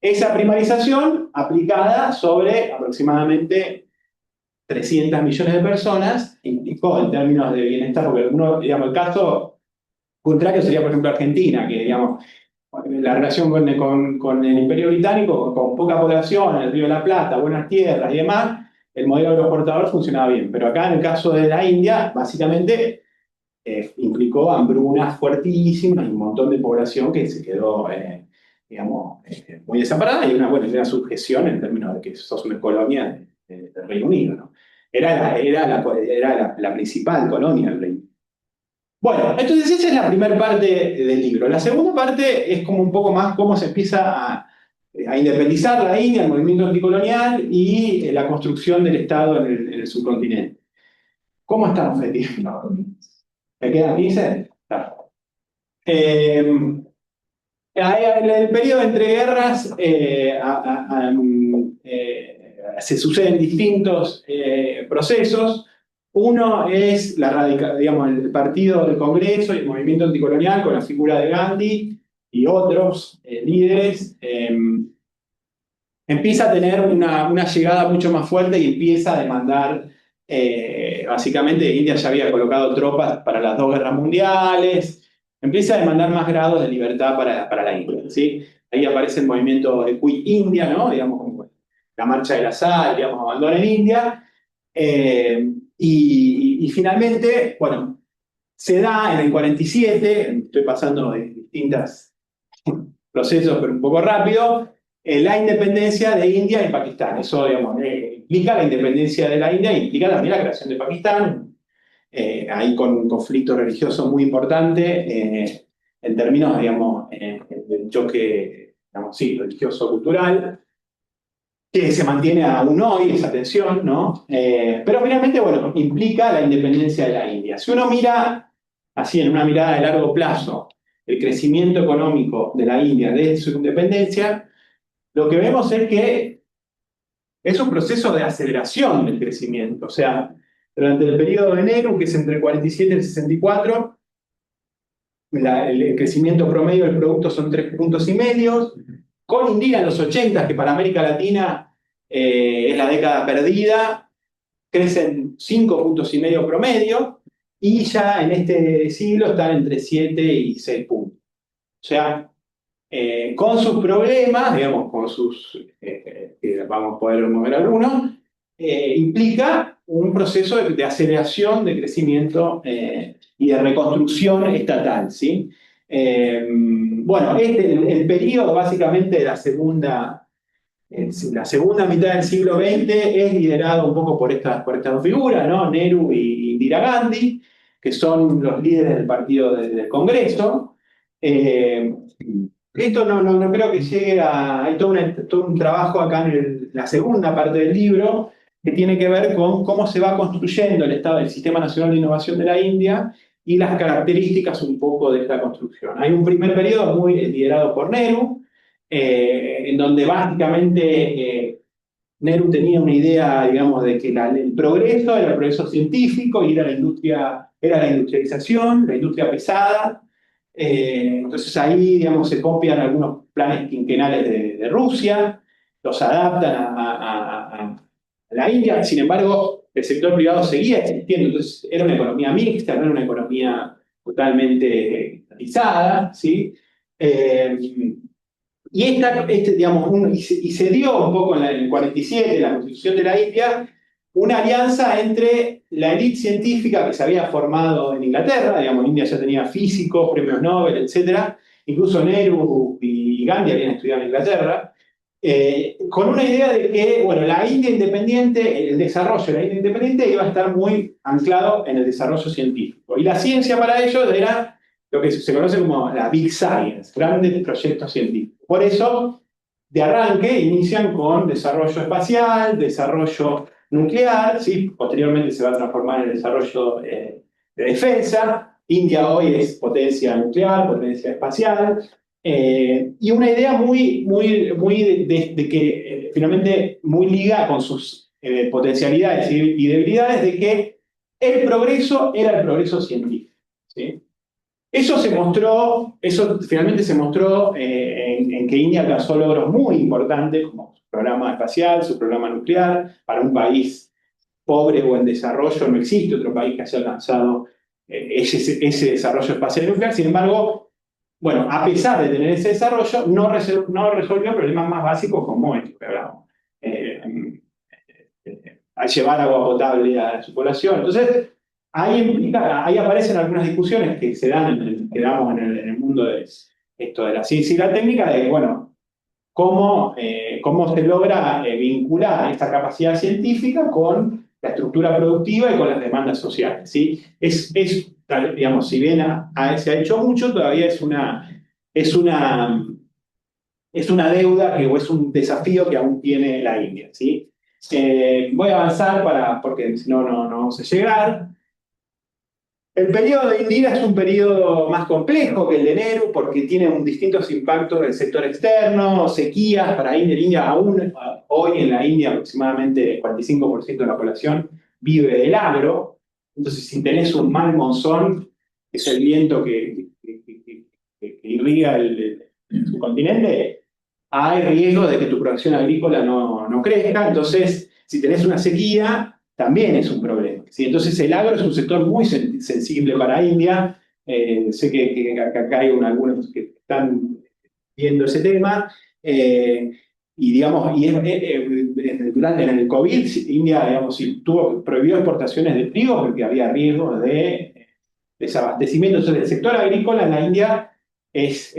Esa primarización aplicada sobre aproximadamente 300 millones de personas implicó en términos de bienestar, porque uno, digamos, el caso contrario sería, por ejemplo, Argentina, que, digamos, la relación con el Imperio Británico, con poca población, el Río de la Plata, buenas tierras y demás, el modelo agroexportador funcionaba bien. Pero acá, en el caso de la India, básicamente implicó hambrunas fuertísimas y un montón de población que se quedó, digamos, muy desamparada y una sujeción en términos de que sos una colonia del Reino Unido, ¿no? Era la principal colonia del Reino Unido. Bueno, entonces esa es la primera parte del libro. La segunda parte es como un poco más cómo se empieza a independizar la India, el movimiento anticolonial y la construcción del Estado en el subcontinente. ¿Cómo estamos, Feti? ¿Me quedan 15? Claro. El periodo entre guerras se suceden distintos procesos. Uno es digamos, el partido del Congreso y el movimiento anticolonial con la figura de Gandhi y otros líderes. Empieza a tener una llegada mucho más fuerte y empieza a demandar, básicamente India ya había colocado tropas para las dos guerras mundiales, empieza a demandar más grados de libertad para la India, ¿sí? Ahí aparece el movimiento de Quit India, ¿no? Digamos, como la marcha de la sal, digamos, abandonen India. Y finalmente, bueno, se da en el 47, estoy pasando de distintos procesos, pero un poco rápido, la independencia de India y Pakistán. Eso, digamos, implica la independencia de la India y implica también la creación de Pakistán. Ahí con un conflicto religioso muy importante en términos, digamos, del choque, digamos, sí, religioso-cultural, que se mantiene aún hoy esa tensión, ¿no? Pero finalmente, bueno, implica la independencia de la India. Si uno mira, así en una mirada de largo plazo, el crecimiento económico de la India desde su independencia, lo que vemos es que es un proceso de aceleración del crecimiento. O sea, durante el periodo de Nehru, que es entre el 47 y el 64, el crecimiento promedio del producto son 3,5 puntos. Con Indira en los 80, que para América Latina es la década perdida, crecen 5,5 puntos promedio, y ya en este siglo están entre 7 y 6 puntos. O sea, con sus problemas, digamos, con sus, que vamos a poder mover algunos, implica un proceso de aceleración de crecimiento y de reconstrucción estatal, ¿sí? Bueno, el periodo básicamente de la segunda mitad del siglo XX es liderado un poco por estas dos figuras, ¿no? Nehru y Indira Gandhi, que son los líderes del partido del Congreso. Esto no creo que llegue a... Hay todo un trabajo acá en la segunda parte del libro que tiene que ver con cómo se va construyendo el Estado del Sistema Nacional de Innovación de la India y las características un poco de esta construcción. Hay un primer periodo muy liderado por Nehru, en donde básicamente Nehru tenía una idea, digamos, de que el progreso era el progreso científico y era la industrialización, la industria pesada. Entonces ahí, digamos, se copian algunos planes quinquenales de Rusia, los adaptan a la India. Sin embargo, el sector privado seguía existiendo, entonces era una economía mixta, no era una economía totalmente estatizada, ¿sí? Y se dio un poco en el 47, en la Constitución de la India, una alianza entre la élite científica que se había formado en Inglaterra, digamos, India ya tenía físicos, premios Nobel, etc. Incluso Nehru y Gandhi habían estudiado en Inglaterra, con una idea de que, bueno, la India independiente, el desarrollo de la India independiente iba a estar muy anclado en el desarrollo científico. Y la ciencia para ellos era lo que se conoce como la Big Science, grandes proyectos científicos. Por eso, de arranque, inician con desarrollo espacial, desarrollo nuclear, ¿sí? Posteriormente se va a transformar en el desarrollo de defensa. India hoy es potencia nuclear, potencia espacial, y una idea de que finalmente muy liga con sus potencialidades y debilidades de que el progreso era el progreso científico, ¿sí? Eso finalmente se mostró en que India alcanzó logros muy importantes, como su programa espacial, su programa nuclear. Para un país pobre o en desarrollo no existe otro país que haya alcanzado ese desarrollo espacial y nuclear. Sin embargo, bueno, a pesar de tener ese desarrollo, no resolvió problemas más básicos como esto que hablamos. A llevar agua potable a su población. Entonces, ahí aparecen algunas discusiones que se dan en el mundo de esto de la ciencia y la técnica, de, bueno, cómo se logra vincular esta capacidad científica con la estructura productiva y con las demandas sociales, ¿sí? Digamos, si bien se ha hecho mucho, todavía es una deuda o es un desafío que aún tiene la India, ¿sí? Voy a avanzar porque si no, no vamos a llegar. El periodo de Indira es un periodo más complejo que el de Nehru porque tiene distintos impactos del sector externo, sequías para India. Aún hoy en la India aproximadamente el 45% de la población vive del agro. Entonces, si tenés un mal monzón, que es el viento que irriga el continente, hay riesgo de que tu producción agrícola no crezca. Entonces, si tenés una sequía, también es un problema, ¿sí? Entonces, el agro es un sector muy sensible para India. Sé que acá hay algunos que están viendo ese tema. Y digamos, en el COVID, India, digamos, prohibió exportaciones de trigo porque había riesgo de desabastecimiento. Entonces, el sector agrícola en la India es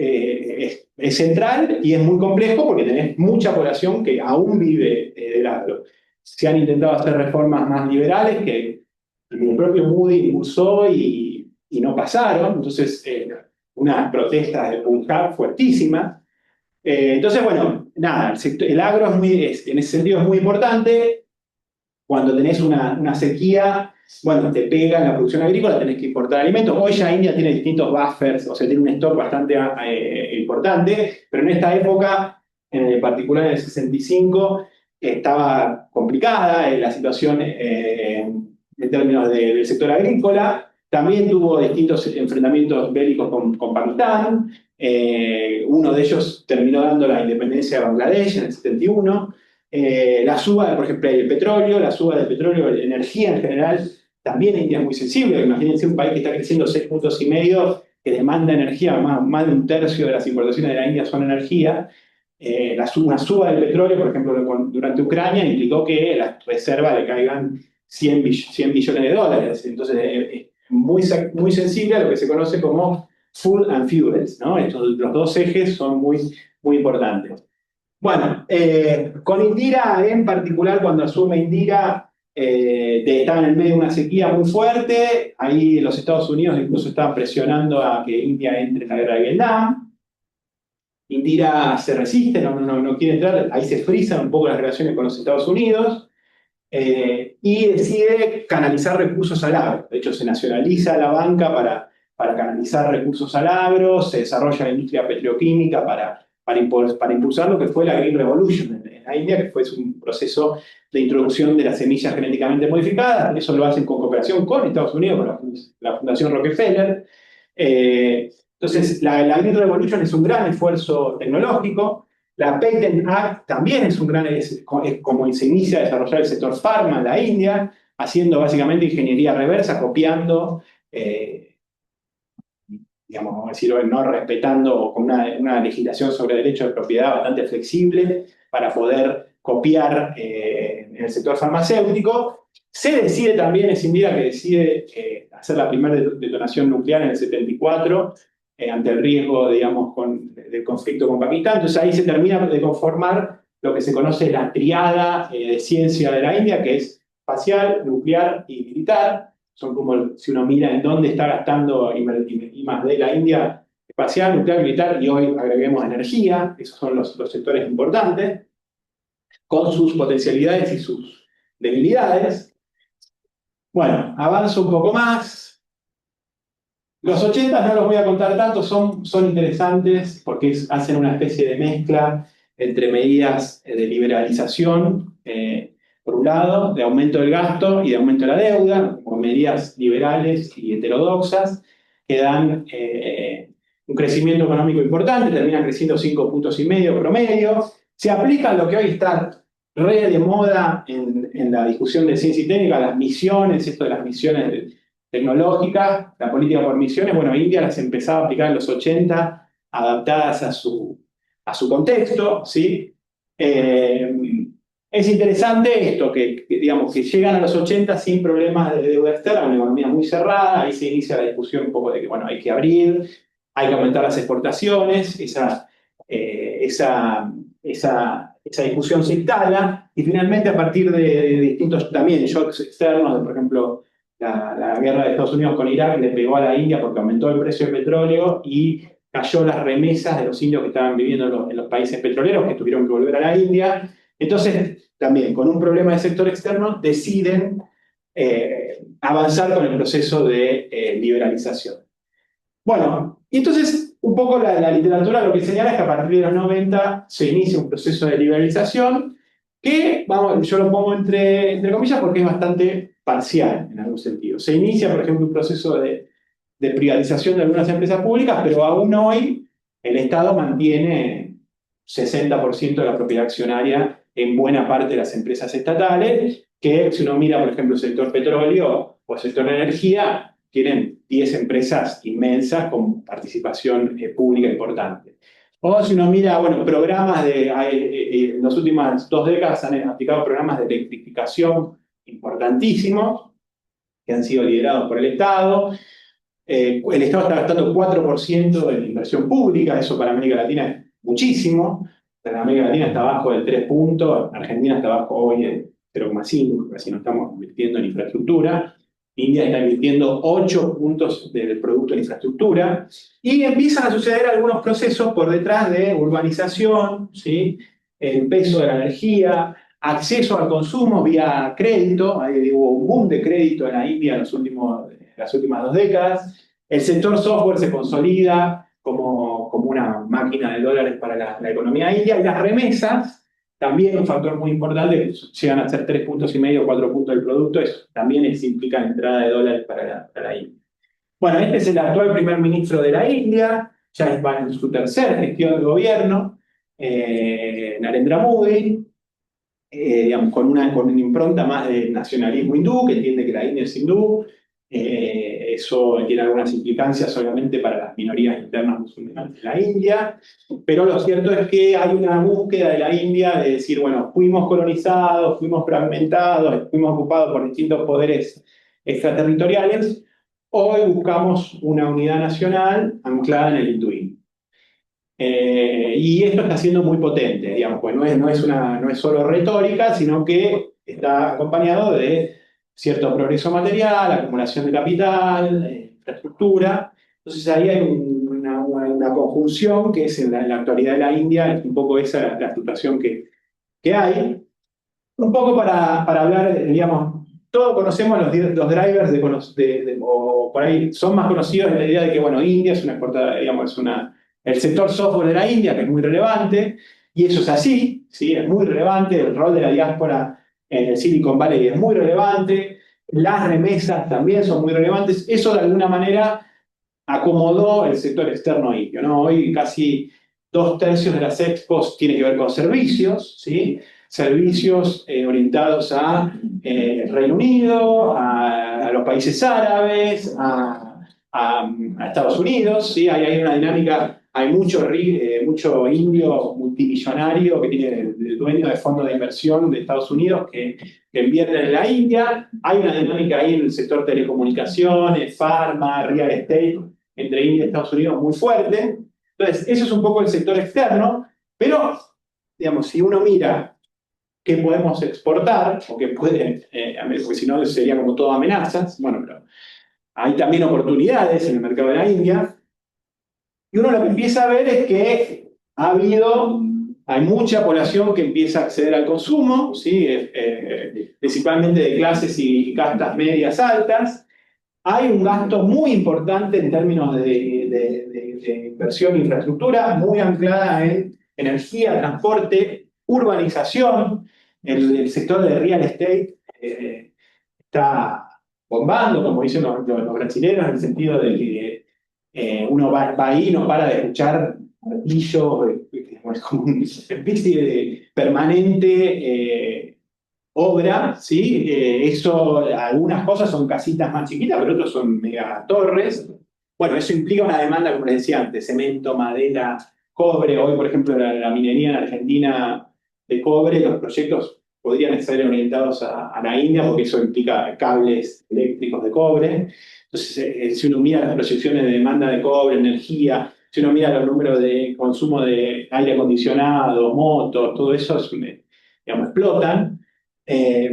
central y es muy complejo porque tenés mucha población que aún vive del agro. Se han intentado hacer reformas más liberales que el propio Modi impulsó y no pasaron. Entonces, unas protestas de Punjab fuertísimas. Entonces, bueno, nada, el agro en ese sentido es muy importante. Cuando tenés una sequía, bueno, te pega en la producción agrícola, tenés que importar alimentos. Hoy ya India tiene distintos buffers, o sea, tiene un stock bastante importante, pero en esta época, en particular en el 65, estaba complicada la situación en términos del sector agrícola. También tuvo distintos enfrentamientos bélicos con Pakistán. Uno de ellos terminó dando la independencia de Bangladesh en el 71. La suba, por ejemplo, el petróleo, la suba del petróleo, la energía en general, también India es muy sensible. Imagínense un país que está creciendo 6,5 puntos, que demanda energía, más de un tercio de las importaciones de la India son energía. Una suba del petróleo, por ejemplo, durante Ucrania, implicó que las reservas le caigan 100 billones de dólares. Entonces, es muy sensible a lo que se conoce como food and fuels, ¿no? Los dos ejes son muy importantes. Bueno, con Indira en particular, cuando asume Indira, estaba en el medio de una sequía muy fuerte. Ahí los Estados Unidos incluso estaban presionando a que India entre en la guerra de Vietnam. Indira se resiste, no quiere entrar, ahí se frisan un poco las relaciones con los Estados Unidos, y decide canalizar recursos al agro. De hecho, se nacionaliza la banca para canalizar recursos al agro, se desarrolla la industria petroquímica para impulsar lo que fue la Green Revolution en la India, que fue un proceso de introducción de las semillas genéticamente modificadas. Eso lo hacen con cooperación con Estados Unidos, con la Fundación Rockefeller. Entonces, la Green Revolution es un gran esfuerzo tecnológico. La Patent Act también es como se inicia a desarrollar el sector farma en la India, haciendo básicamente ingeniería reversa, copiando, digamos, vamos a decirlo, no respetando con una legislación sobre derecho de propiedad bastante flexible para poder copiar en el sector farmacéutico. Se decide también, es Indira que decide hacer la primera detonación nuclear en el 74, ante el riesgo, digamos, del conflicto con Pakistán. Entonces ahí se termina de conformar lo que se conoce la triada de ciencia de la India, que es espacial, nuclear y militar. Son como, si uno mira en dónde está gastando I+D la India, espacial, nuclear, militar, y hoy agreguemos energía. Esos son los sectores importantes, con sus potencialidades y sus debilidades. Bueno, avanzo un poco más. Los 80 no los voy a contar tanto, son interesantes porque hacen una especie de mezcla entre medidas de liberalización, por un lado, de aumento del gasto y de aumento de la deuda, como medidas liberales y heterodoxas, que dan un crecimiento económico importante, terminan creciendo 5,5 puntos promedio. Se aplica lo que hoy está re de moda en la discusión de ciencia y técnica, las misiones, esto de las misiones tecnológicas, la política por misiones. Bueno, India las empezaba a aplicar en los 80, adaptadas a su contexto, ¿sí? Es interesante esto, digamos, que llegan a los 80 sin problemas de deuda externa, una economía muy cerrada. Ahí se inicia la discusión un poco de que, bueno, hay que abrir, hay que aumentar las exportaciones, esa discusión se instala, y finalmente a partir de distintos también shocks externos, por ejemplo, la guerra de Estados Unidos con Irak le pegó a la India porque aumentó el precio del petróleo y cayó las remesas de los indios que estaban viviendo en los países petroleros, que tuvieron que volver a la India. Entonces, también con un problema de sector externo, deciden avanzar con el proceso de liberalización. Bueno, y entonces un poco la literatura lo que señala es que a partir de los 90 se inicia un proceso de liberalización que, vamos, yo lo pongo entre comillas porque es bastante parcial en algún sentido. Se inicia, por ejemplo, un proceso de privatización de algunas empresas públicas, pero aún hoy el Estado mantiene 60% de la propiedad accionaria en buena parte de las empresas estatales, que si uno mira, por ejemplo, el sector petróleo o el sector energía, tienen 10 empresas inmensas con participación pública importante. O si uno mira, bueno, programas en las últimas 2 décadas han aplicado programas de electrificación importantísimos, que han sido liderados por el Estado. El Estado está gastando 4% de la inversión pública, eso para América Latina es muchísimo. En América Latina está abajo del 3 puntos, Argentina está abajo hoy del 0,5, casi no estamos invirtiendo en infraestructura. India está invirtiendo 8 puntos del producto de infraestructura, y empiezan a suceder algunos procesos por detrás de urbanización, ¿sí? El peso de la energía, acceso al consumo vía crédito. Ahí hubo un boom de crédito en la India en las últimas 2 décadas. El sector software se consolida como una máquina de dólares para la economía india, y las remesas, también un factor muy importante, llegan a ser 3,5 puntos, 4 puntos del producto. Eso también implica entrada de dólares para la India. Bueno, este es el actual primer ministro de la India, ya va en su tercera gestión de gobierno, Narendra Modi, digamos, con una impronta más de nacionalismo hindú, que entiende que la India es hindú. Eso tiene algunas implicancias, obviamente, para las minorías internas musulmanas de la India, pero lo cierto es que hay una búsqueda de la India de decir, bueno, fuimos colonizados, fuimos fragmentados, fuimos ocupados por distintos poderes extraterritoriales, hoy buscamos una unidad nacional anclada en el hinduismo. Y esto está siendo muy potente, digamos, pues no es solo retórica, sino que está acompañado de cierto progreso material, acumulación de capital, infraestructura. Entonces ahí hay una una conjunción que es en la actualidad de la India, es un poco esa la situación que hay. Un poco para hablar, digamos, todos conocemos los drivers o por ahí son más conocidos en la idea de que, bueno, India es una exportadora, digamos, el sector software de la India, que es muy relevante, y eso es así, ¿sí? Es muy relevante, el rol de la diáspora en el Silicon Valley es muy relevante, las remesas también son muy relevantes, eso de alguna manera acomodó el sector externo indio, ¿no? Hoy casi 2/3 de las expos tiene que ver con servicios, ¿sí? Servicios orientados a Reino Unido, a los países árabes, a Estados Unidos, ¿sí? Hay una dinámica, hay mucho indio multimillonario que tiene el dueño de fondos de inversión de Estados Unidos que invierten en la India, hay una dinámica ahí en el sector telecomunicaciones, farma, real estate, entre India y Estados Unidos muy fuerte. Entonces, eso es un poco el sector externo, pero, digamos, si uno mira qué podemos exportar, o qué pueden, porque si no sería como todo amenazas, bueno, pero hay también oportunidades en el mercado de la India, y uno lo que empieza a ver es que hay mucha población que empieza a acceder al consumo, ¿sí? Principalmente de clases y castas medias altas. Hay un gasto muy importante en términos de inversión en infraestructura, muy anclada en energía, transporte, urbanización. El sector de real estate está bombando, como dicen los brasileños, en el sentido de que uno va ahí y no para de escuchar martillos, es como una especie de permanente obra, ¿sí? Eso, algunas cosas son casitas más chiquitas, pero otras son mega torres. Bueno, eso implica una demanda, como les decía antes, cemento, madera, cobre. Hoy, por ejemplo, la minería en Argentina de cobre, los proyectos podrían estar orientados a la India, porque eso implica cables eléctricos de cobre. Entonces, si uno mira las proyecciones de demanda de cobre, energía, si uno mira los números de consumo de aire acondicionado, motos, todo eso, digamos, explotan. Eh,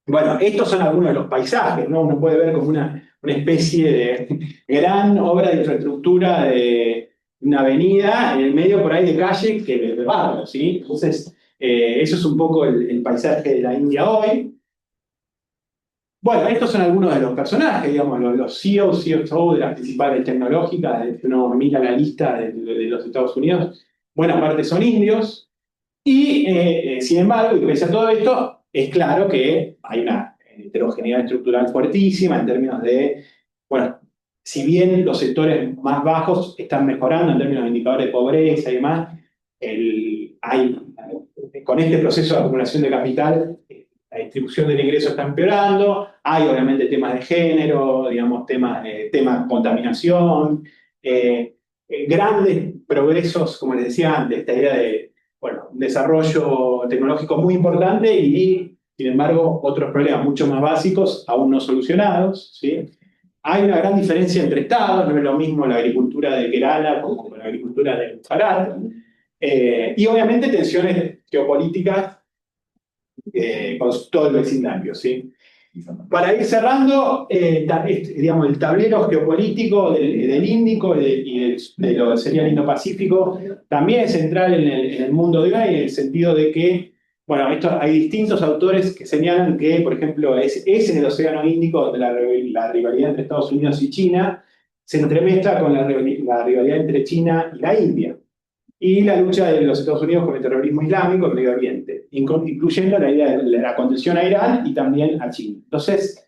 bueno, estos son algunos de los paisajes, ¿no? Uno puede ver como una especie de gran obra de infraestructura de una avenida en el medio por ahí de calle que de barrio, ¿sí? Entonces, eso es un poco el paisaje de la India hoy. Bueno, estos son algunos de los personajes, digamos, los CEOs, CFO de las principales tecnológicas, si uno mira la lista de los Estados Unidos, buena parte son indios, y sin embargo, y pese a todo esto, es claro que hay una heterogeneidad estructural fuertísima en términos de, bueno, si bien los sectores más bajos están mejorando en términos de indicadores de pobreza y demás, con este proceso de acumulación de capital, la distribución del ingreso está empeorando, hay obviamente temas de género, digamos, temas de contaminación, grandes progresos, como les decía antes, esta idea de, bueno, un desarrollo tecnológico muy importante y, sin embargo, otros problemas mucho más básicos aún no solucionados, ¿sí? Hay una gran diferencia entre estados, no es lo mismo la agricultura de Kerala como la agricultura de Gujarat, y obviamente tensiones geopolíticas con todo el vecindario, ¿sí? Para ir cerrando, digamos, el tablero geopolítico del Índico y de lo que sería el Indo-Pacífico también es central en el mundo de hoy, en el sentido de que, bueno, hay distintos autores que señalan que, por ejemplo, es en el Océano Índico donde la rivalidad entre Estados Unidos y China se entremezcla con la rivalidad entre China y la India, y la lucha de los Estados Unidos con el terrorismo islámico en Medio Oriente, incluyendo la idea de la contención a Irán y también a China. Entonces,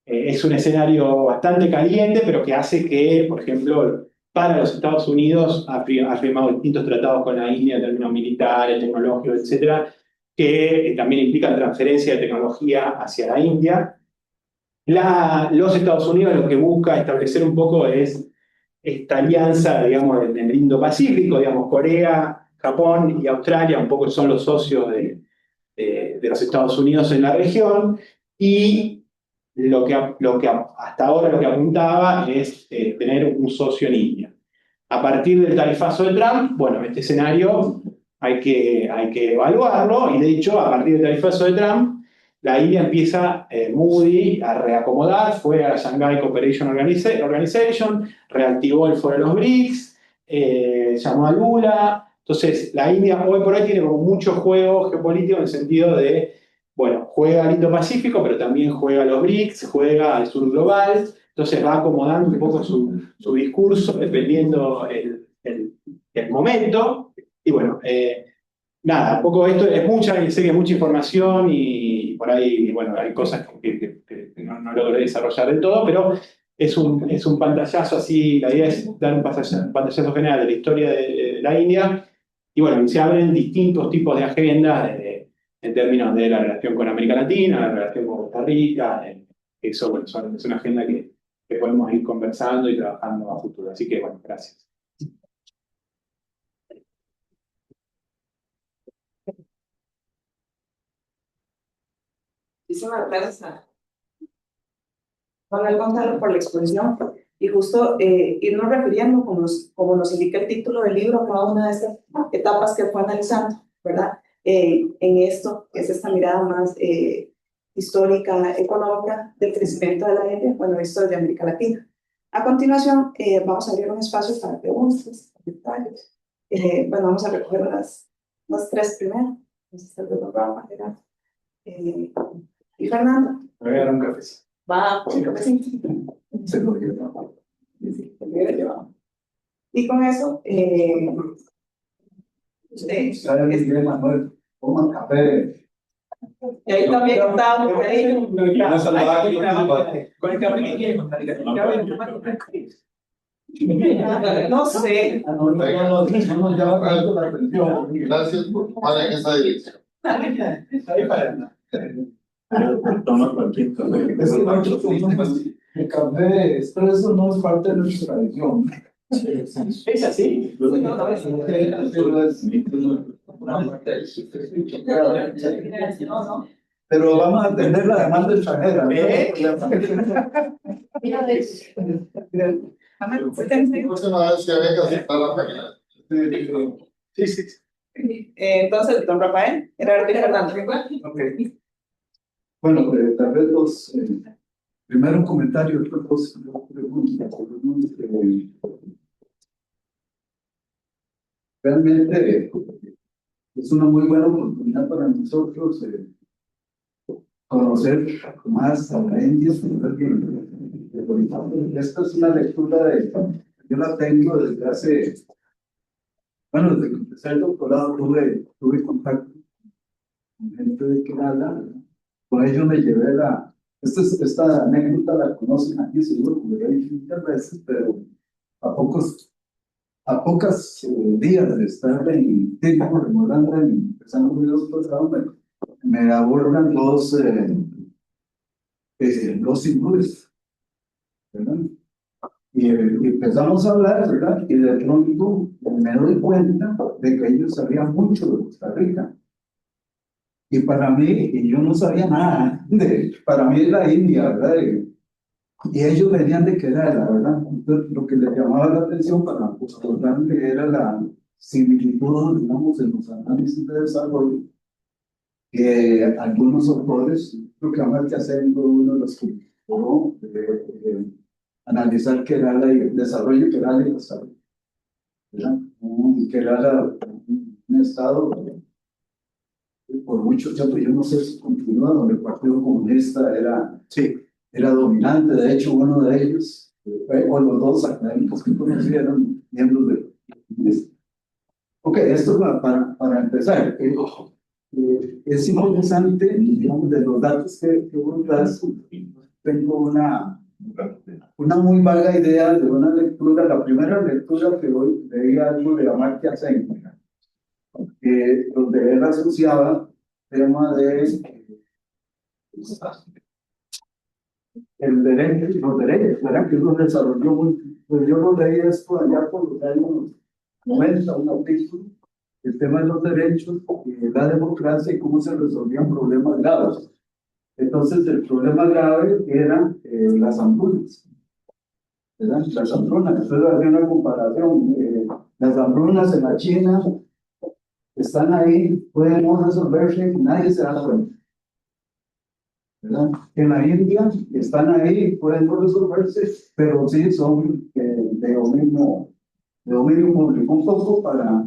es un escenario bastante caliente, pero que hace que, por ejemplo, para los Estados Unidos ha firmado distintos tratados con la India en términos militares, tecnológicos, etcétera, que también implican transferencia de tecnología hacia la India. Los Estados Unidos lo que busca establecer un poco es esta alianza, digamos, en el Indo-Pacífico, digamos, Corea, Japón y Australia un poco son los socios de los Estados Unidos en la región, y lo que hasta ahora lo que apuntaba es tener un socio en India. A partir del tarifazo de Trump, bueno, este escenario hay que evaluarlo, y de hecho, a partir del tarifazo de Trump, la India empieza Moody a reacomodar, fue a la Shanghai Cooperation Organization, reactivó el foro de los BRICS, llamó a Lula. Entonces, la India hoy por hoy tiene como mucho juego geopolítico en el sentido de, bueno, juega al Indo-Pacífico, pero también juega a los BRICS, juega al sur global. Entonces va acomodando un poco su discurso dependiendo el momento. Y bueno, nada, un poco esto es mucha, sé que es mucha información y por ahí, bueno, hay cosas que no logré desarrollar del todo, pero es un pantallazo así, la idea es dar un pantallazo general de la historia de la India. Y bueno, y se abren distintos tipos de agendas en términos de la relación con América Latina, la relación con Costa Rica. Eso, bueno, es una agenda que podemos ir conversando y trabajando a futuro. Así que, bueno, gracias. Muchísimas gracias a Manuel Gonzalo por la exposición y justo irnos refiriendo, como nos indica el título del libro, a cada una de estas etapas que fue analizando, ¿verdad? En esto, que es esta mirada más histórica, económica del crecimiento de la India, bueno, esto de América Latina. A continuación, vamos a abrir un espacio para preguntas, comentarios. Bueno, vamos a recoger las tres primeras. Entonces, el doctor Rafa, y Fernando. Me voy a dar un cafecito. Va, un cafecito. Se lo llevo. Sí, se lo hubiera llevado. Y con eso, Manuel, toma café. y ahí también está ahí. No saludaba con el café que quiere. No sé. No nos llama tanto la atención. Gracias por tomar en esa dirección. Ahí para. Toma cualquier café. El café expreso no es parte de nuestra tradición. Es así. Pero vamos a atender la demanda extranjera. La próxima vez que vengas está la página. Sí. Entonces, don Rafael, Gerardo y Fernando. Okay. Bueno, tal vez primero un comentario, después dos preguntas. Realmente es una muy buena oportunidad para nosotros conocer más a la India. Esta es una lectura yo la tengo desde hace, bueno, desde que empecé el doctorado tuve contacto con gente de Kerala. Con ellos me llevé esta anécdota la conocen aquí seguro, porque la he dicho muchas veces, pero a pocos días de estar en tiempo rememorando y empezando mi doctorado, me abordan dos hindúes, ¿verdad? Y empezamos a hablar, ¿verdad? Y de pronto me doy cuenta de que ellos sabían mucho de Costa Rica. Y para mí, y yo no sabía nada, para mí es la India, ¿verdad? Y ellos venían de Kerala, ¿verdad? Entonces, lo que les llamaba la atención para acordarme era la similitud, digamos, en los análisis de desarrollo, que algunos autores, creo que Amartya Sen fue uno de los que logró analizar Kerala y el desarrollo de Kerala y Costa Rica, ¿verdad? Y Kerala, un estado por mucho tiempo, yo no sé si continúa, donde el Partido Comunista era dominante. De hecho, uno de ellos, o los dos académicos que conocieron, miembros del Comunista. Ok, esto para empezar. Es interesante, digamos, de los datos que vos das, tengo una muy vaga idea de una lectura. La primera lectura que hoy leía algo de Amartya Sen, donde él asociaba el tema de los derechos, ¿verdad? Que uno desarrolló mucho. Pues yo lo leí esto allá por los años 90, un artículo, el tema de los derechos, la democracia y cómo se resolvían problemas graves. Entonces, el problema grave era las hambrunas, ¿verdad? Las hambrunas, entonces había una comparación. Las hambrunas en la China están ahí, pueden no resolverse, nadie se da cuenta, ¿verdad? En la India están ahí, pueden no resolverse, pero sí son de lo mismo dominio público, un poco para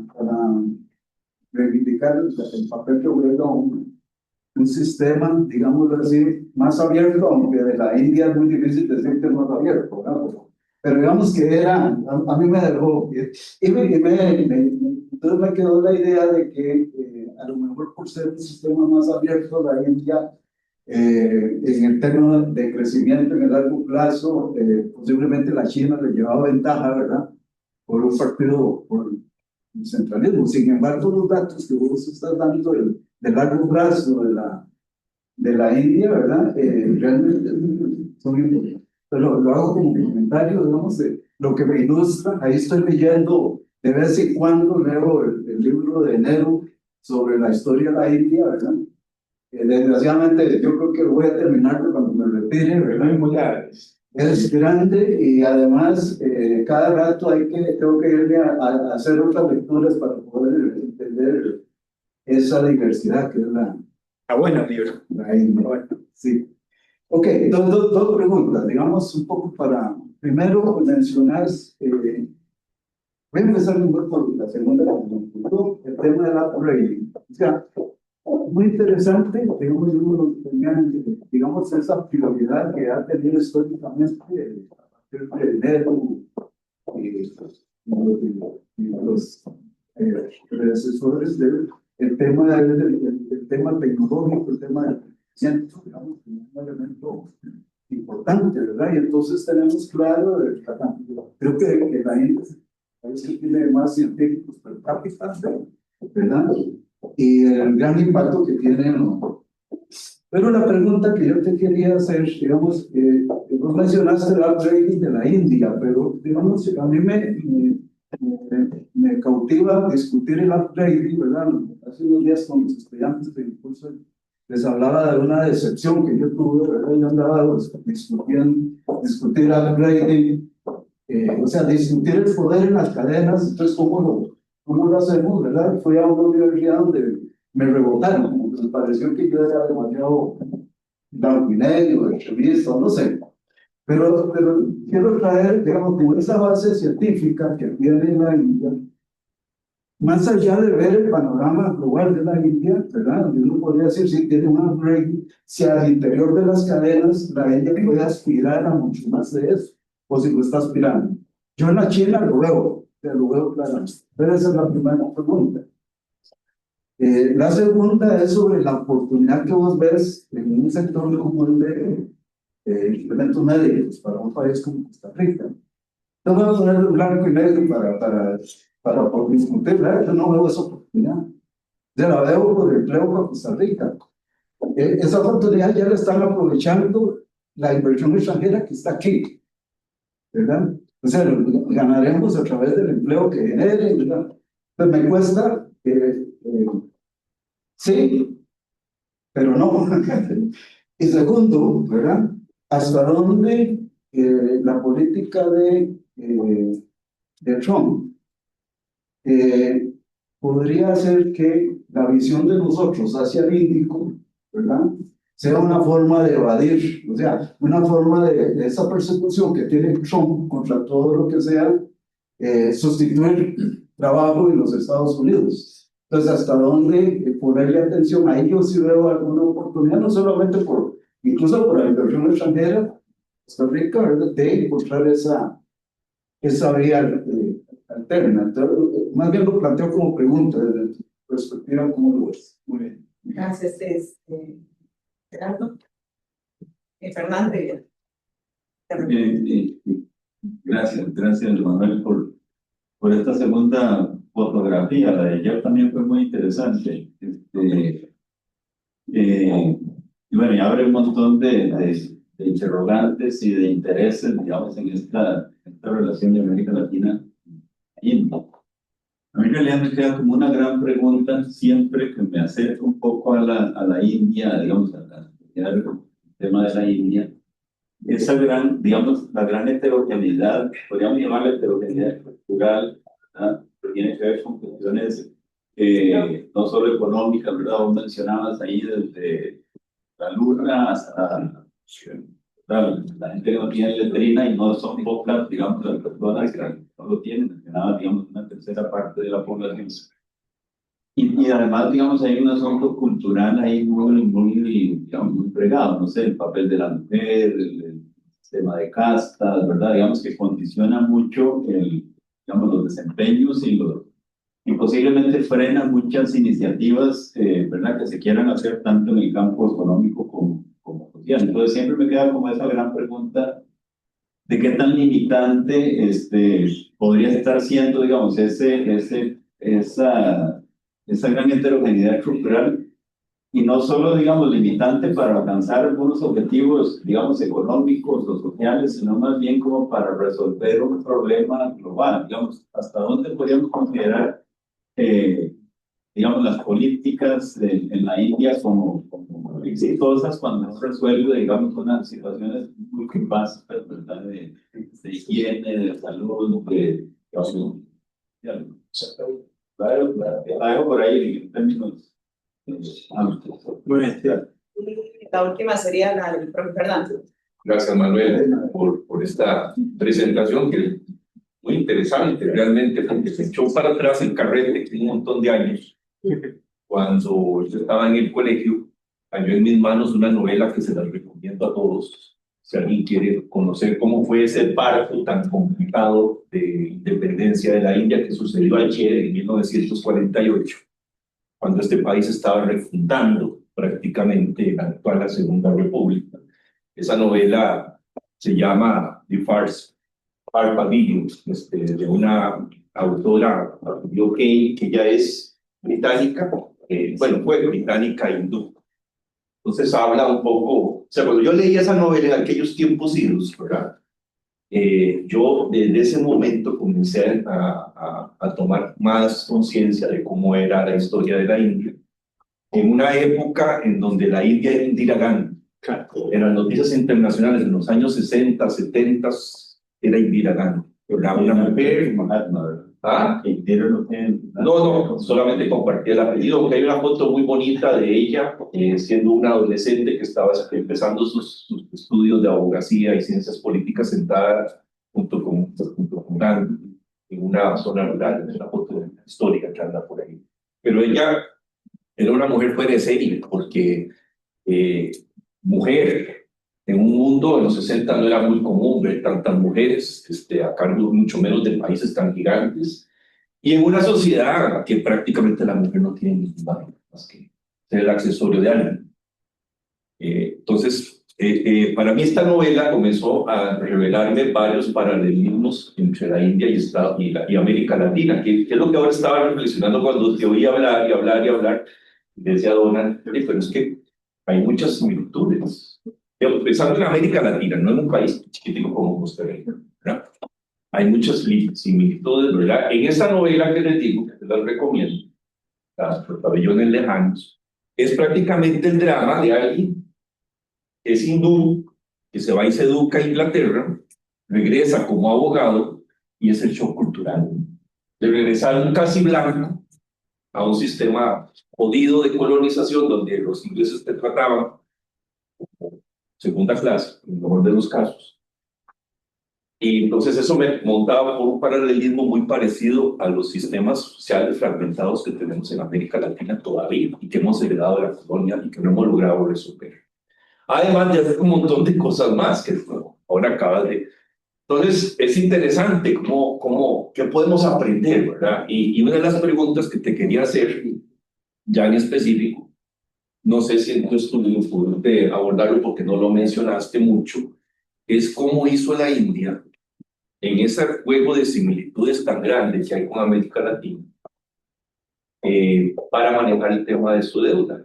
reivindicar el papel que juega un sistema, digámoslo así, más abierto, aunque de la India es muy difícil decir que es más abierto, ¿no? Pero digamos que era, a mí me dejó, entonces me quedó la idea de que a lo mejor por ser un sistema más abierto, la India, en el tema de crecimiento en el largo plazo, posiblemente la China le llevaba ventaja, ¿verdad? Por un partido, por el centralismo. Sin embargo, los datos que vos estás dando del largo plazo de la India, ¿verdad? Realmente son importantes. Pero lo hago como comentario, digamos, de lo que me ilustra. Ahí estoy leyendo, de vez en cuando leo el libro de Nehru sobre la historia de la India, ¿verdad? Desgraciadamente, yo creo que voy a terminarlo cuando me retire, ¿verdad? Muy largo. Es grande y además cada rato tengo que irme a hacer otras lecturas para poder entender esa diversidad que es Está bueno el libro. la India. Bueno. Sí. Ok, dos preguntas, digamos un poco para, primero mencionas, voy a empezar mejor por la segunda, el tema del upgrading. O sea, muy interesante, digamos, esa prioridad que ha tenido históricamente a partir de Nehru y los predecesores del el tema tecnológico, el tema del científico, digamos, que es un elemento importante, ¿verdad? Y entonces tenemos claro, creo que la India es el país que tiene más científicos per cápita, ¿verdad? Y el gran impacto que tiene, ¿no? Pero la pregunta que yo te quería hacer, digamos, vos mencionaste el upgrading de la India, pero digamos, a mí me cautiva discutir el upgrading, ¿verdad? Hace unos días con los estudiantes del curso les hablaba de una decepción que yo tuve, ¿verdad? Yo andaba discutir upgrading, o sea, discutir el poder en las cadenas, entonces, ¿cómo lo hacemos, verdad? Fui a una universidad donde me rebotaron, me pareció que yo era demasiado blanco y negro, extremista, no sé. Pero quiero traer, digamos, como esa base científica que tiene la India, más allá de ver el panorama global de la India, ¿verdad? Donde uno podría decir, si tiene un upgrade, si al interior de las cadenas la India puede aspirar a mucho más de eso, o si lo está aspirando. Yo en la China lo veo claramente. Pero esa es la primera pregunta. La segunda es sobre la oportunidad que vos ves en un sector como el de implementos médicos para un país como Costa Rica. No voy a poner blanco y negro para discutir, ¿verdad? Yo no veo esa oportunidad. Yo la veo por el empleo para Costa Rica. Esa oportunidad ya la están aprovechando la inversión extranjera que está aquí, ¿verdad? O sea, ganaremos a través del empleo que genere, ¿verdad? Pues me cuesta, sí, pero no. Y segundo, ¿verdad? ¿Hasta dónde la política de Trump podría hacer que la visión de nosotros hacia el Índico, ¿verdad? Sea una forma de evadir, o sea, una forma de esa persecución que tiene Trump contra todo lo que sea, sustituir trabajo en los Estados Unidos. Entonces, ¿hasta dónde ponerle atención? Ahí yo sí veo alguna oportunidad, no solamente incluso por la inversión extranjera, Costa Rica, ¿verdad? De encontrar esa vía alterna. Entonces, más bien lo planteo como pregunta, desde tu perspectiva, ¿cómo lo ves? Muy bien. Gracias, Gerardo. Fernández. Gracias Manuel por esta segunda fotografía. La de ayer también fue muy interesante. Y bueno, y abre un montón de interrogantes y de intereses, digamos, en esta relación de América Latina e India. A mí en realidad me queda como una gran pregunta siempre que me acerco un poco a la India, digamos, al tema de la India. Esa gran, digamos, la gran heterogeneidad, podríamos llamarla heterogeneidad cultural, ¿verdad? Que tiene que ver con cuestiones no solo económicas, ¿verdad? Vos mencionabas ahí desde la luna hasta La gente que no tiene letrina y no son pocas, digamos, las personas que no lo tienen, que nada, digamos, una tercera parte de la población. Y además, digamos, hay un asunto cultural ahí digamos, muy fregado, no sé, el papel de la mujer, el sistema de castas, ¿verdad? Digamos que condiciona mucho digamos, los desempeños y posiblemente frena muchas iniciativas, ¿verdad? Que se quieran hacer tanto en el campo económico como social. Entonces siempre me queda como esa gran pregunta de qué tan limitante podría estar siendo, digamos, esa gran heterogeneidad estructural y no solo, digamos, limitante para alcanzar algunos objetivos, digamos, económicos o sociales, sino más bien como para resolver un problema global, digamos, hasta dónde podríamos considerar, digamos, las políticas en la India como exitosas cuando no resuelve, digamos, unas situaciones muy básicas, ¿verdad? De higiene, de salud, digamos, claro, algo por ahí en términos La última sería la del profe Fernando. Gracias, Manuel, por esta presentación que es muy interesante realmente, porque se echó para atrás el carrete un montón de años. Cuando yo estaba en el colegio, cayó en mis manos una novela que se la recomiendo a todos. Si alguien quiere conocer cómo fue ese parto tan complicado de independencia de la India que sucedió ayer en 1948, cuando este país estaba refundando prácticamente la actual Segunda República. Esa novela se llama The Farce Pavilion, de una autora UK que ya es británica, bueno, fue británica hindú. Entonces habla un poco, o sea, cuando yo leí esa novela en aquellos tiempos idos, ¿verdad? Yo desde ese momento comencé a tomar más conciencia de cómo era la historia de la India, en una época en donde la India era Indira Gandhi. En las noticias internacionales en los años 60, 70, era Indira Gandhi. Era una mujer. ¿Ah? No, solamente compartí el apellido, porque hay una foto muy bonita de ella siendo una adolescente que estaba empezando sus estudios de abogacía y ciencias políticas sentada junto con Gandhi en una zona rural, es una foto histórica que anda por ahí. Pero ella era una mujer fuera de serie, porque mujer en un mundo en los 60 no era muy común ver tantas mujeres a cargo mucho menos de países tan gigantes, y en una sociedad que prácticamente la mujer no tiene ningún valor más que ser el accesorio de alguien. Entonces, para mí esta novela comenzó a revelarme varios paralelismos entre la India y América Latina, que es lo que ahora estaba reflexionando cuando te oí hablar y hablar y hablar. Decía Donald, pero es que hay muchas similitudes. Pensando en América Latina, no en un país chiquitico como Costa Rica, ¿verdad? Hay muchas similitudes, ¿verdad? En esa novela que les digo, que te la recomiendo, Los pabellones lejanos, es prácticamente el drama de alguien que es hindú, que se va y se educa a Inglaterra, regresa como abogado, y es el shock cultural de regresar un casi blanco a un sistema jodido de colonización donde los ingleses te trataban como segunda clase, en el mejor de los casos. Y entonces eso me montaba por un paralelismo muy parecido a los sistemas sociales fragmentados que tenemos en América Latina todavía y que hemos heredado de la colonia y que no hemos logrado resolver. Además de hacer un montón de cosas más que ahora acabas de... Entonces, es interesante qué podemos aprender, ¿verdad? Y una de las preguntas que te quería hacer, ya en específico, no sé si en tu estudio pudiste abordarlo porque no lo mencionaste mucho, es cómo hizo la India en ese juego de similitudes tan grandes que hay con América Latina para manejar el tema de su deuda,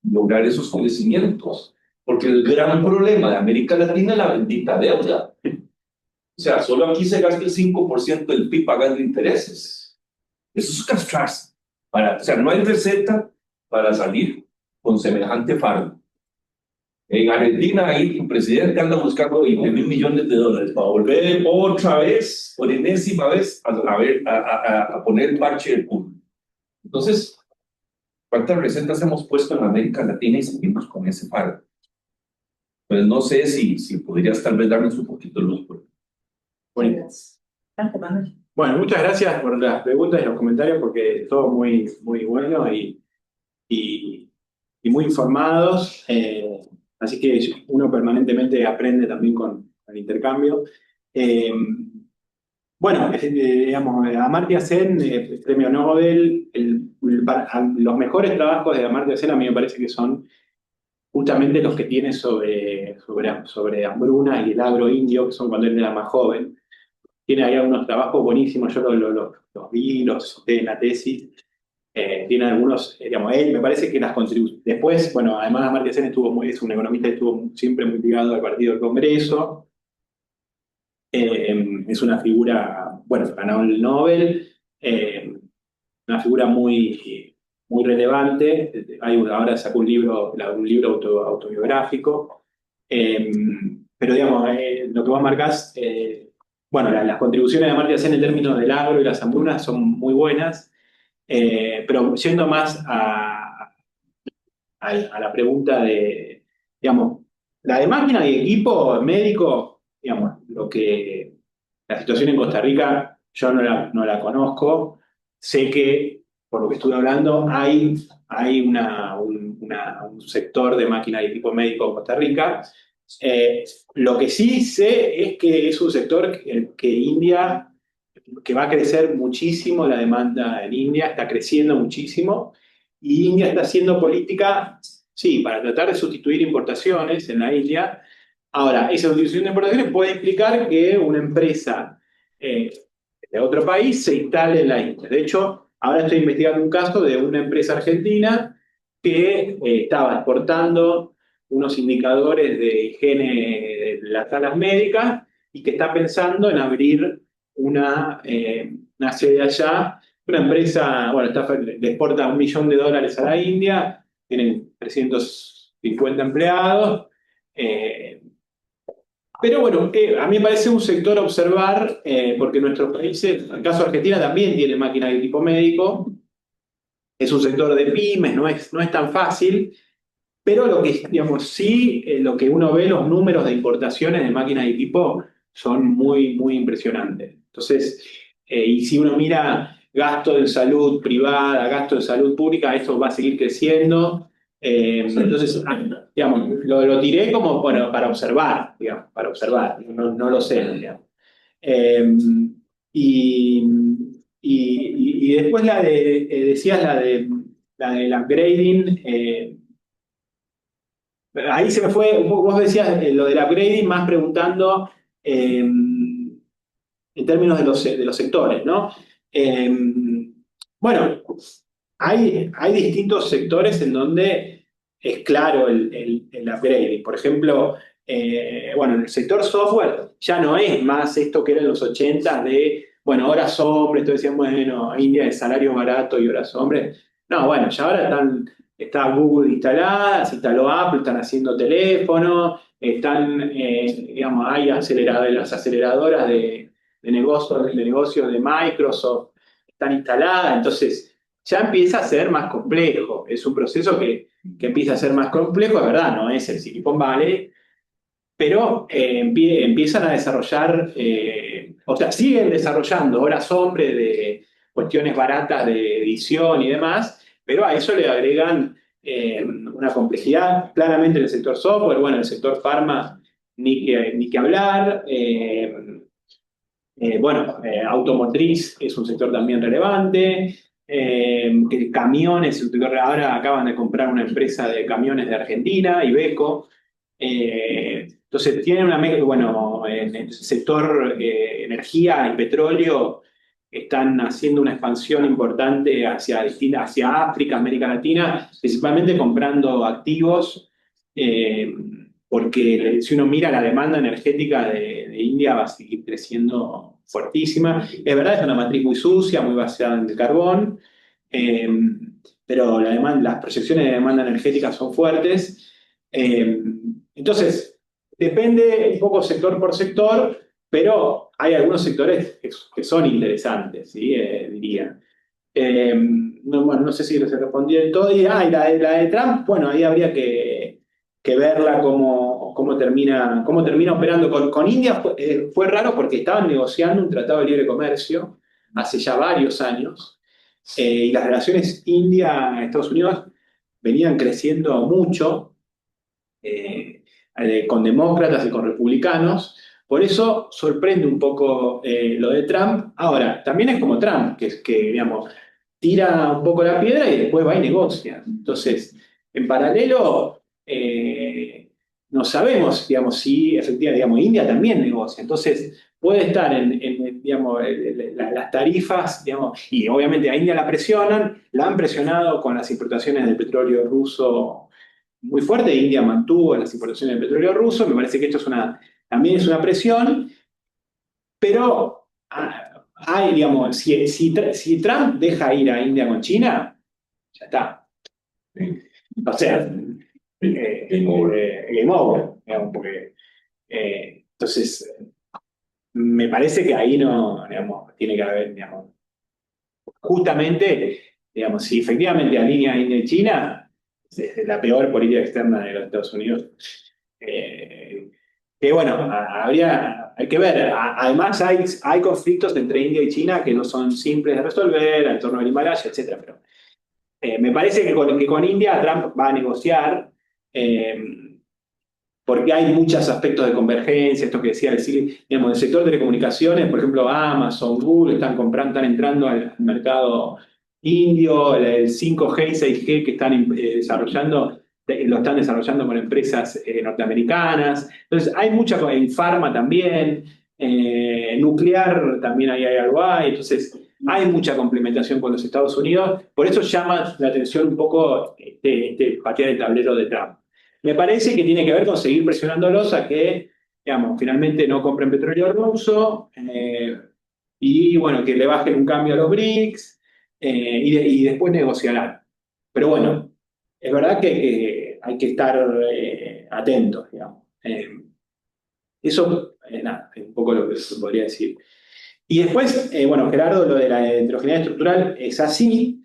lograr esos crecimientos. Porque el gran problema de América Latina es la bendita deuda. O sea, solo aquí se gasta el 5% del PIB pagando intereses. Eso es castrarse. O sea, no hay receta para salir con semejante fardo. En Argentina, ahí el presidente anda buscando 20.000 millones de dólares para volver otra vez, por enésima vez, a poner el parche del culo. Entonces, ¿cuántas recetas hemos puesto en América Latina y seguimos con ese fardo? Pues no sé si podrías tal vez darnos un poquito de luz. Bueno, bueno, muchas gracias por las preguntas y los comentarios, porque todo muy, muy bueno y muy informados. Así que uno permanentemente aprende también con el intercambio. Eh, bueno, digamos, Amartya Sen, premio Nobel, los mejores trabajos de Amartya Sen a mí me parece que son justamente los que tiene sobre hambruna y el agro indio, que son cuando él era más joven. Tiene ahí algunos trabajos buenísimos, yo los vi, los cité en la tesis. Tiene algunos, digamos, él me parece que las contribuciones. Después, bueno, además Amartya Sen es un economista que estuvo siempre muy ligado al Partido del Congreso. Es una figura, bueno, ganó el Nobel, una figura muy relevante. Ahora sacó un libro autobiográfico. Pero digamos, lo que vos marcás, bueno, las contribuciones de Amartya Sen en términos del agro y las hambrunas son muy buenas, pero yendo más a la pregunta de, digamos, la de máquina y equipo médico, digamos, la situación en Costa Rica, yo no la conozco. Sé que, por lo que estuve hablando, hay un sector de máquina y equipo médico en Costa Rica. Lo que sí sé es que es un sector que va a crecer muchísimo la demanda en India, está creciendo muchísimo, y India está haciendo política, sí, para tratar de sustituir importaciones en la India. Ahora, esa sustitución de importaciones puede implicar que una empresa de otro país se instale en la India. De hecho, ahora estoy investigando un caso de una empresa argentina que estaba exportando unos indicadores de higiene de las salas médicas y que está pensando en abrir una sede allá. Una empresa, bueno, le exporta $1 millón a la India, tienen 350 empleados. Pero bueno, a mí me parece un sector a observar, porque nuestros países, en el caso de Argentina, también tiene máquina de equipo médico. Es un sector de pymes, no es tan fácil, pero digamos, sí, lo que uno ve, los números de importaciones de máquinas de equipo son muy, muy impresionantes. Entonces, y si uno mira gasto en salud privada, gasto en salud pública, eso va a seguir creciendo. Entonces, digamos, lo tiré como bueno, para observar, digamos, para observar, no lo sé, digamos. Eh, y, y después decías la del upgrading. Ahí se me fue un poco, vos decías lo del upgrading, más preguntando en términos de los sectores, ¿no? Bueno, hay distintos sectores en donde es claro el upgrading. Por ejemplo, bueno, en el sector software ya no es más esto que era en los 80 de, bueno, horas hombres, todos decían, bueno, India es salario barato y horas hombres. No, bueno, ya ahora está Google instalada, se instaló Apple, están haciendo teléfonos, digamos, hay las aceleradoras de negocios de Microsoft, están instaladas, entonces ya empieza a ser más complejo. Es un proceso que empieza a ser más complejo, es verdad, no es el Silicon Valley, pero empiezan a desarrollar, o sea, siguen desarrollando horas hombre de cuestiones baratas de edición y demás, pero a eso le agregan una complejidad. Claramente en el sector software, bueno, en el sector pharma, ni que hablar. Bueno, automotriz es un sector también relevante. Camiones, ahora acaban de comprar una empresa de camiones de Argentina, Iveco. Entonces, tienen bueno, en el sector energía y petróleo están haciendo una expansión importante hacia África, América Latina, principalmente comprando activos, porque si uno mira la demanda energética de India va a seguir creciendo fuertísima. Es verdad, es una matriz muy sucia, muy basada en el carbón, eh, pero las proyecciones de demanda energética son fuertes. Entonces, depende un poco sector por sector, pero hay algunos sectores que son interesantes, ¿sí? Diría. Bueno, no sé si se respondí del todo. Y la de Trump, bueno, ahí habría que que verla cómo termina operando. Con India fue raro porque estaban negociando un tratado de libre comercio hace ya varios años, y las relaciones India-Estados Unidos venían creciendo mucho, con demócratas y con republicanos. Por eso sorprende un poco lo de Trump. Ahora, también es como Trump, digamos, tira un poco la piedra y después va y negocia. Entonces, en paralelo, no sabemos, digamos, si efectivamente, digamos, India también negocia. Entonces, puede estar digamos, las tarifas, digamos, y obviamente a India la han presionado con las importaciones del petróleo ruso muy fuerte. India mantuvo las importaciones de petróleo ruso. Me parece que esto también es una presión, pero digamos, si Trump deja ir a India con China, ya está. O sea, game over, digamos, porque entonces me parece que ahí no, digamos, tiene que haber, digamos, justamente, digamos, si efectivamente alinea India y China, es la peor política externa de los Estados Unidos. Que bueno, hay que ver. Además hay conflictos entre India y China que no son simples de resolver, en torno al Himalaya, etc. Pero me parece que con India Trump va a negociar, porque hay muchos aspectos de convergencia, esto que decía, digamos, el sector de telecomunicaciones, por ejemplo, Amazon, Google, están entrando al mercado indio, el 5G y 6G que están desarrollando, lo están desarrollando con empresas norteamericanas. Entonces, hay mucha, en farma también, nuclear también hay algo ahí. Entonces, hay mucha complementación con los Estados Unidos. Por eso llama la atención un poco patear el tablero de Trump. Me parece que tiene que ver con seguir presionándolos a que, digamos, finalmente no compren petróleo ruso, y bueno, que le bajen un cambio a los BRICS, y después negociarán. Pero bueno, es verdad que hay que estar atentos, digamos. Eso, nada, es un poco lo que se podría decir. Y después, bueno, Gerardo, lo de la heterogeneidad estructural es así.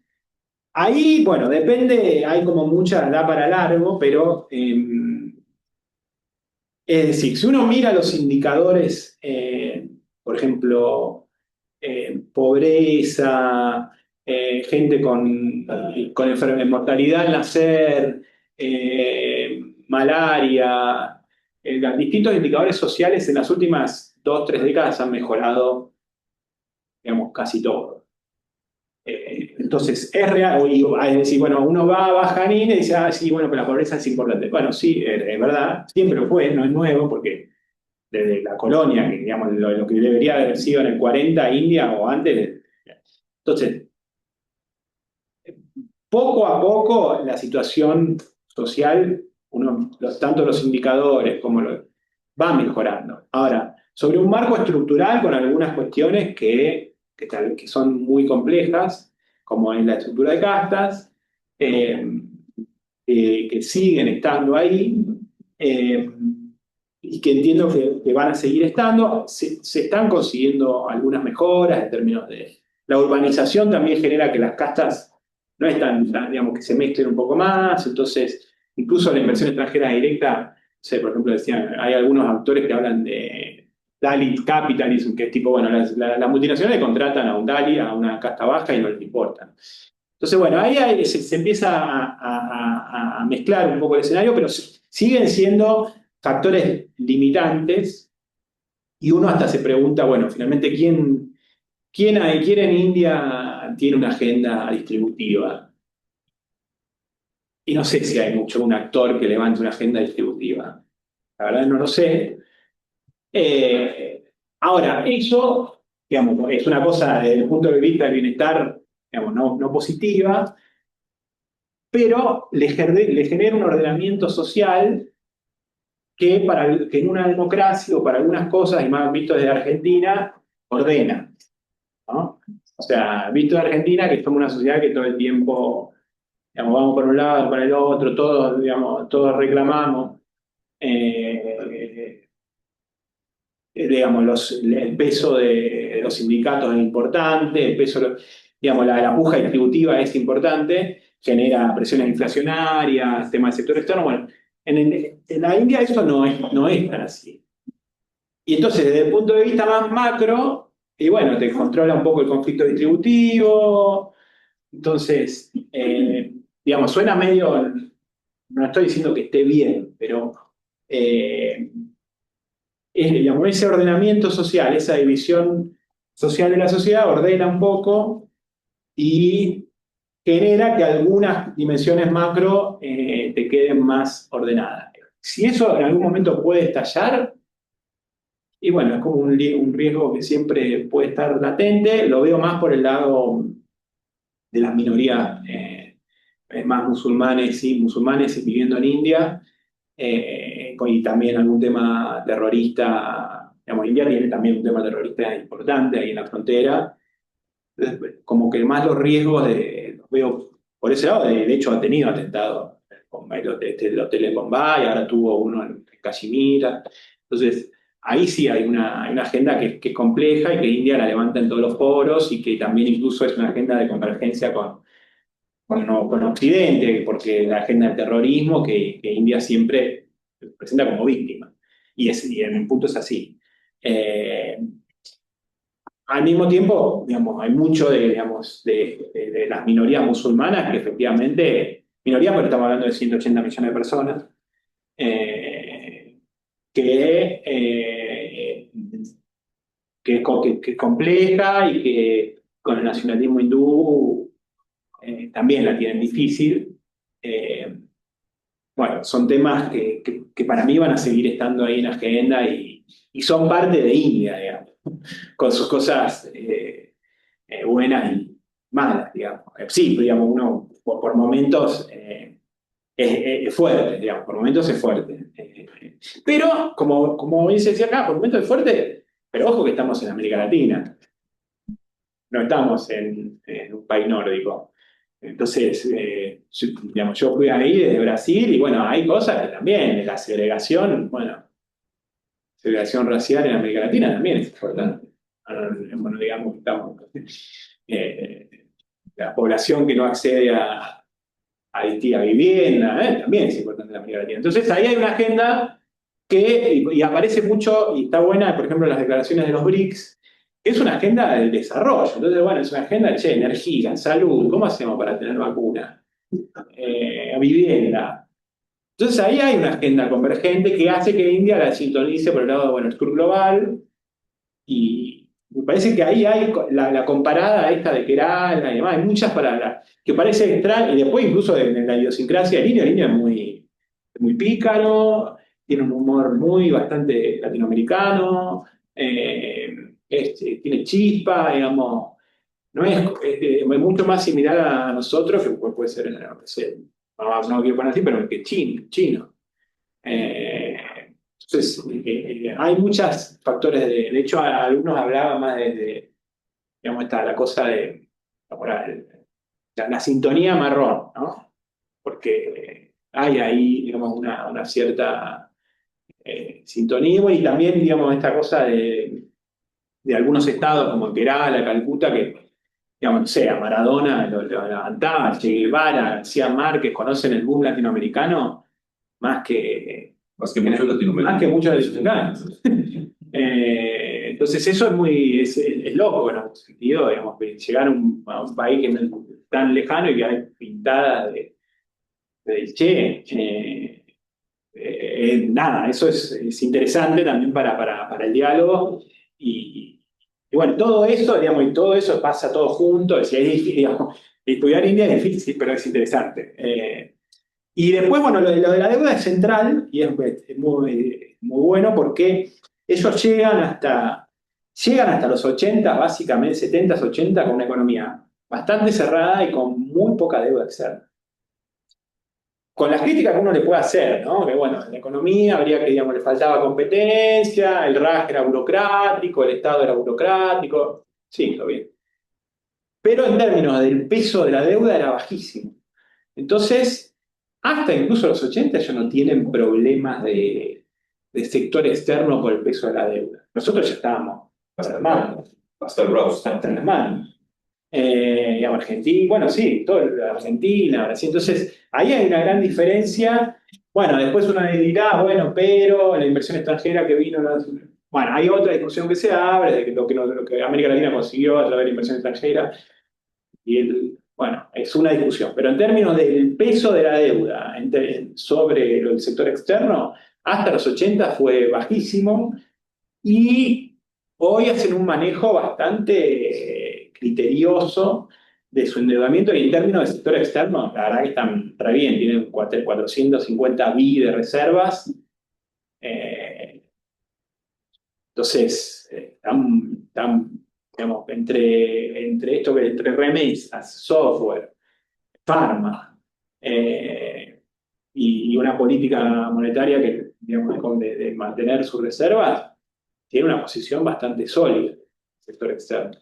Ahí, bueno, depende, hay como mucha, da para largo, pero es decir, si uno mira los indicadores, por ejemplo, pobreza, gente con mortalidad al nacer, malaria, distintos indicadores sociales en las últimas 2, 3 décadas han mejorado, digamos, casi todo. Entonces, es real, es decir, bueno, uno va a Bajanín y dice, sí, bueno, pero la pobreza es importante. Bueno, sí, es verdad, siempre lo fue, no es nuevo, porque desde la colonia, que digamos, lo que debería haber sido en el 40, India o antes. Entonces, poco a poco la situación social, tanto los indicadores como va mejorando. Ahora, sobre un marco estructural con algunas cuestiones que son muy complejas, como es la estructura de castas, que siguen estando ahí, y que entiendo que van a seguir estando. Se están consiguiendo algunas mejoras en términos de... La urbanización también genera que las castas no es digamos, que se mezclen un poco más. Entonces, incluso la inversión extranjera directa, no sé, por ejemplo, decían, hay algunos autores que hablan de Dalit Capitalism, que es tipo, bueno, las multinacionales contratan a un Dalit, a una casta baja y no les importan. Entonces, bueno, ahí se empieza a mezclar un poco el escenario, pero siguen siendo factores limitantes, y uno hasta se pregunta, bueno, finalmente, ¿quién en India tiene una agenda distributiva? Y no sé si hay un actor que levante una agenda distributiva. La verdad no lo sé. Ahora, eso, digamos, es una cosa desde el punto de vista del bienestar, digamos, no positiva, pero le genera un ordenamiento social que en una democracia o para algunas cosas, y más visto desde Argentina, ordena, ¿no? O sea, visto de Argentina, que somos una sociedad que todo el tiempo, digamos, vamos por un lado, para el otro, todos, digamos, todos reclamamos, digamos, el peso de los sindicatos es importante, el peso, digamos, la puja distributiva es importante, genera presiones inflacionarias, temas del sector externo. Bueno, En la India eso no es tan así. Y entonces, desde el punto de vista más macro, y bueno, te controla un poco el conflicto distributivo. Entonces, digamos, suena medio, no estoy diciendo que esté bien, pero eh, digamos, ese ordenamiento social, esa división social de la sociedad ordena un poco y genera que algunas dimensiones macro te queden más ordenadas. Si eso en algún momento puede estallar, y bueno, es como un riesgo que siempre puede estar latente, lo veo más por el lado de las minorías más musulmanes viviendo en India, y también algún tema terrorista. Digamos, India tiene también un tema terrorista importante ahí en la frontera. Entonces, como que más los riesgos los veo por ese lado. De hecho, ha tenido atentados con el hotel de Bombay, ahora tuvo uno en Kashmir. Entonces, ahí sí hay una agenda que es compleja y que India la levanta en todos los foros y que también incluso es una agenda de convergencia con Occidente, porque la agenda del terrorismo que India siempre presenta como víctima. Y en un punto es así. Al mismo tiempo, digamos, hay mucho de las minorías musulmanas que efectivamente, minorías porque estamos hablando de 180 millones de personas, eh, que, eh, que es compleja y que con el nacionalismo hindú también la tienen difícil. Bueno, son temas que para mí van a seguir estando ahí en la agenda y son parte de India, digamos, con sus cosas buenas y malas, digamos. Sí, digamos, uno por momentos es fuerte, digamos, por momentos es fuerte. Pero, como bien se decía acá, por momentos es fuerte, pero ojo que estamos en América Latina, no estamos en un país nórdico. Entonces, digamos, yo fui ahí desde Brasil y bueno, hay cosas que también, la segregación, bueno, segregación racial en América Latina también es importante. Bueno, digamos, estamos, eh, la población que no accede a distinta vivienda, también es importante en América Latina. Entonces, ahí hay una agenda y aparece mucho, y está buena, por ejemplo, en las declaraciones de los BRICS, que es una agenda del desarrollo. Entonces, bueno, es una agenda de energía, salud, ¿cómo hacemos para tener vacuna? Vivienda. Entonces ahí hay una agenda convergente que hace que India la sintonice por el lado de, bueno, el sur global, y me parece que ahí hay la comparada a esta de Kerala y demás, hay muchas palabras que parece extraño, y después incluso en la idiosincrasia del indio, el indio es muy pícaro, tiene un humor bastante latinoamericano, tiene chispa, digamos, no es mucho más similar a nosotros que puede ser, no sé, no quiero poner así, pero que chino. Entonces, hay muchos factores de hecho, algunos hablaban más digamos, la cosa de la sintonía marrón, ¿no? Porque hay ahí, digamos, una cierta sintonía y también, digamos, esta cosa de algunos estados como Kerala, Calcuta, que, digamos, no sé, a Maradona lo levantaba, Che Guevara, García Márquez, conocen el boom latinoamericano más que Más que muchos latinoamericanos. más que muchos latinoamericanos. Entonces eso es loco en algún sentido, digamos, llegar a un país que no es tan lejano y que hay pintadas del Che. Nada, eso es interesante también para el diálogo y bueno, todo eso, digamos, y todo eso pasa todo junto, es difícil, digamos, estudiar India es difícil, pero es interesante. Y después, bueno, lo de la deuda es central y es muy bueno porque ellos llegan hasta los 80, básicamente 70, 80, con una economía bastante cerrada y con muy poca deuda externa. Con las críticas que uno le puede hacer, ¿no? Que bueno, en la economía habría que, digamos, le faltaba competencia, el RAJ era burocrático, el Estado era burocrático, sí, lo bien. Pero en términos del peso de la deuda era bajísimo. Entonces, hasta incluso los 80 ya no tienen problemas de sector externo por el peso de la deuda. Nosotros ya estábamos Hasta el Rouse. hasta las manos. Argentina, bueno, sí, toda Argentina, Brasil. Entonces, ahí hay una gran diferencia Bueno, después uno dirá, bueno, pero la inversión extranjera que vino... Bueno, hay otra discusión que se abre de que lo que América Latina consiguió a través de la inversión extranjera, bueno, es una discusión. Pero en términos del peso de la deuda sobre el sector externo, hasta los 80 fue bajísimo y hoy hacen un manejo bastante criterioso de su endeudamiento y en términos del sector externo, la verdad que están re bien, tienen 450 bi de reservas. eh, entonces, digamos, entre remesas, software, farma y una política monetaria que, digamos, de mantener sus reservas, tiene una posición bastante sólida el sector externo.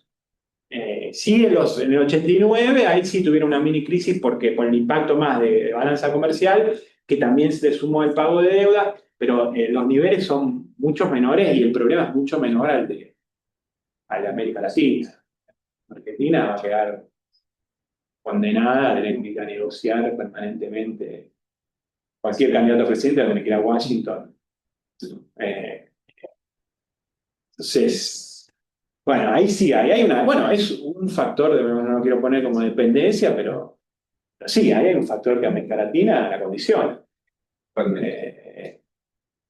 Sí, en el 89, ahí sí tuvieron una mini crisis porque con el impacto más de balanza comercial, que también se le sumó el pago de deuda, pero los niveles son mucho menores y el problema es mucho menor al de América Latina. Argentina va a quedar condenada a tener que ir a negociar permanentemente. Cualquier candidato a presidente va a tener que ir a Washington. Eh, entonces, bueno, ahí sí, ahí hay una, bueno, es un factor, no lo quiero poner como dependencia, pero sí, ahí hay un factor que América Latina la condiciona.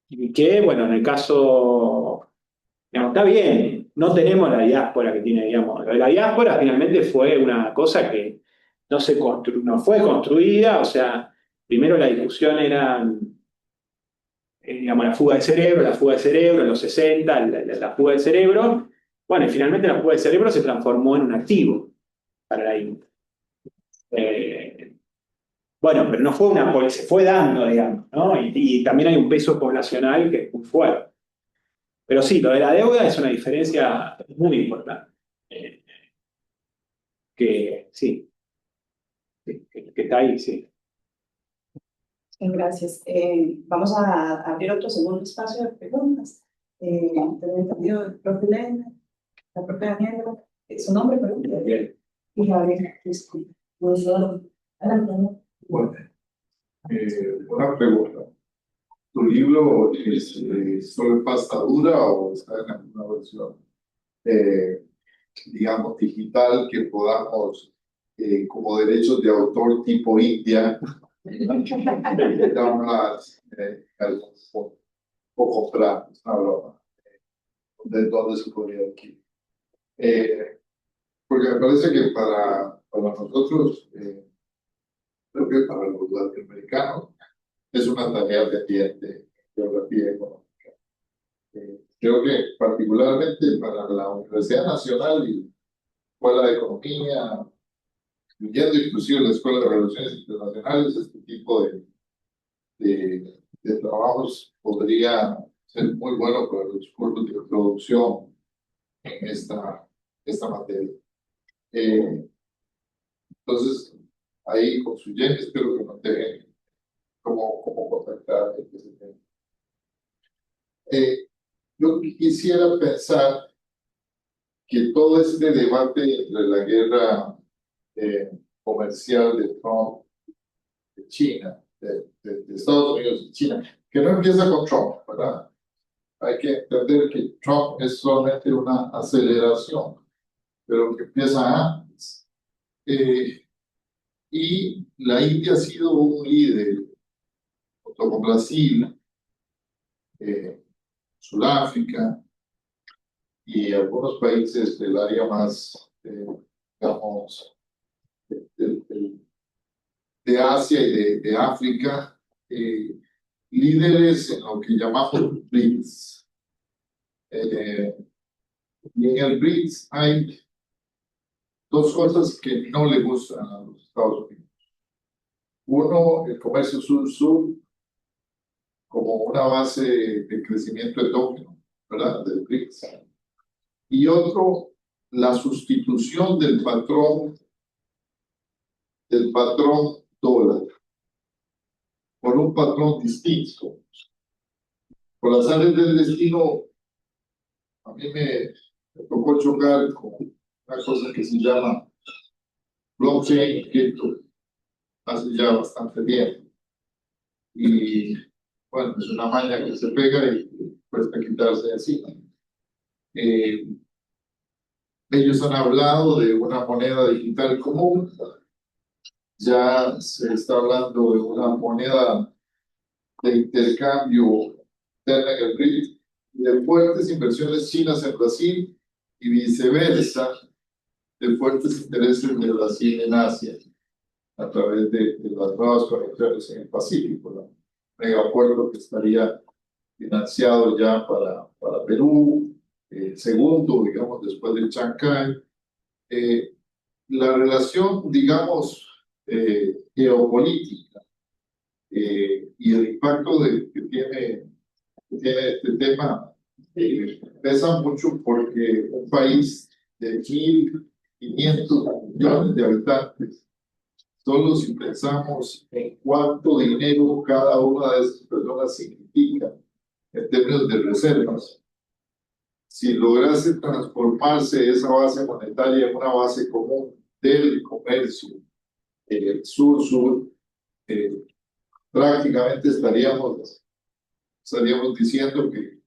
Y que, bueno, en el caso, digamos, está bien, no tenemos la diáspora que tiene, digamos, la diáspora finalmente fue una cosa que no fue construida, o sea, primero la discusión era, digamos, la fuga de cerebro, en los 60, la fuga de cerebro, bueno, y finalmente la fuga de cerebro se transformó en un activo para la India. Bueno, pero no fue porque se fue dando, digamos, ¿no? Y también hay un peso poblacional que es muy fuerte. Pero sí, lo de la deuda es una diferencia muy importante. Eh, que sí, que está ahí, sí. Gracias. Vamos a abrir otro segundo espacio de preguntas. Tengo entendido el profe Lena, la profe Daniela, su nombre, perdón. Y Gabriel, disculpe. Adelante. Bueno, una pregunta. ¿Tu libro solo en pasta dura o está en alguna versión, digamos, digital que podamos, como derechos de autor tipo India, downloads o comprar? Es una broma. ¿De dónde se podría adquirir? Porque me parece que para nosotros, creo que para los latinoamericanos, es una tarea pendiente de geografía económica. Creo que particularmente para la Universidad Nacional y Escuela de Economía, incluyendo inclusive la Escuela de Relaciones Internacionales, este tipo de trabajos podría ser muy bueno para los cursos de producción en esta materia. Entonces, ahí con su Jen, espero que nos dejen cómo contactar ese tema. Yo quisiera pensar que todo este debate entre la guerra comercial de Trump, de China, de Estados Unidos y China, que no empieza con Trump, ¿verdad? Hay que entender que Trump es solamente una aceleración, pero que empieza antes. Y la India ha sido un líder, junto con Brasil, Sudáfrica y algunos países del área más, digamos, de Asia y de África, líderes en lo que llamamos BRICS. Y en el BRICS hay dos cosas que no le gustan a los Estados Unidos. Uno, el comercio sur-sur como una base de crecimiento endógeno, ¿verdad? Del BRICS. Y otro, la sustitución del patrón dólar por un patrón distinto. Por las áreas del destino, a mí me tocó chocar con una cosa que se llama blockchain, que hace ya bastante tiempo. y bueno, es una maña que se pega y cuesta quitarse de encima. Ellos han hablado de una moneda digital común, ya se está hablando de una moneda de intercambio interna en el BRIC, de fuertes inversiones chinas en Brasil y viceversa, de fuertes intereses de Brasil en Asia, a través de las nuevas conexiones en el Pacífico, ¿no? Megapuerto que estaría financiado ya para Perú, segundo, digamos, después de Chancay. La relación, digamos, geopolítica y el impacto que tiene este tema pesa mucho porque un país de 1.500 millones de habitantes, solo si pensamos en cuánto dinero cada una de esas personas significa en términos de reservas, si lograse transformarse esa base monetaria en una base común del comercio sur-sur, prácticamente estaríamos diciendo que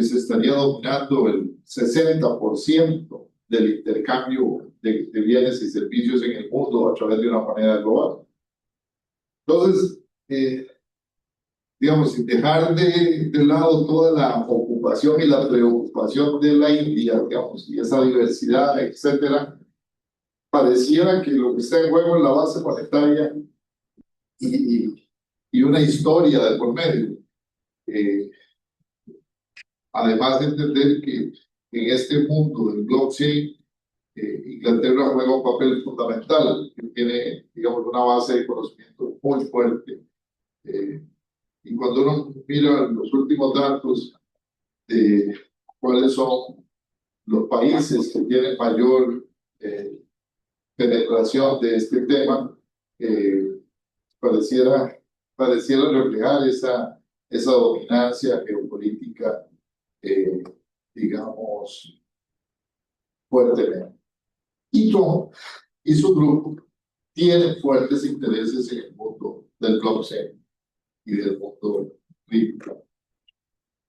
se estaría dominando el 60% del intercambio de bienes y servicios en el mundo a través de una moneda global. Entonces, digamos, sin dejar de lado toda la ocupación y la preocupación de la India, digamos, y esa diversidad, etcétera, pareciera que lo que está en juego es la base monetaria y una historia de por medio. Además de entender que en este mundo del blockchain, Inglaterra juega un papel fundamental, que tiene, digamos, una base de conocimiento muy fuerte. Y cuando uno mira los últimos datos de cuáles son los países que tienen mayor penetración de este tema, pareciera reflejar esa dominancia geopolítica, digamos, fuertemente. Y Trump y su grupo tienen fuertes intereses en el mundo del blockchain y del mundo cripto.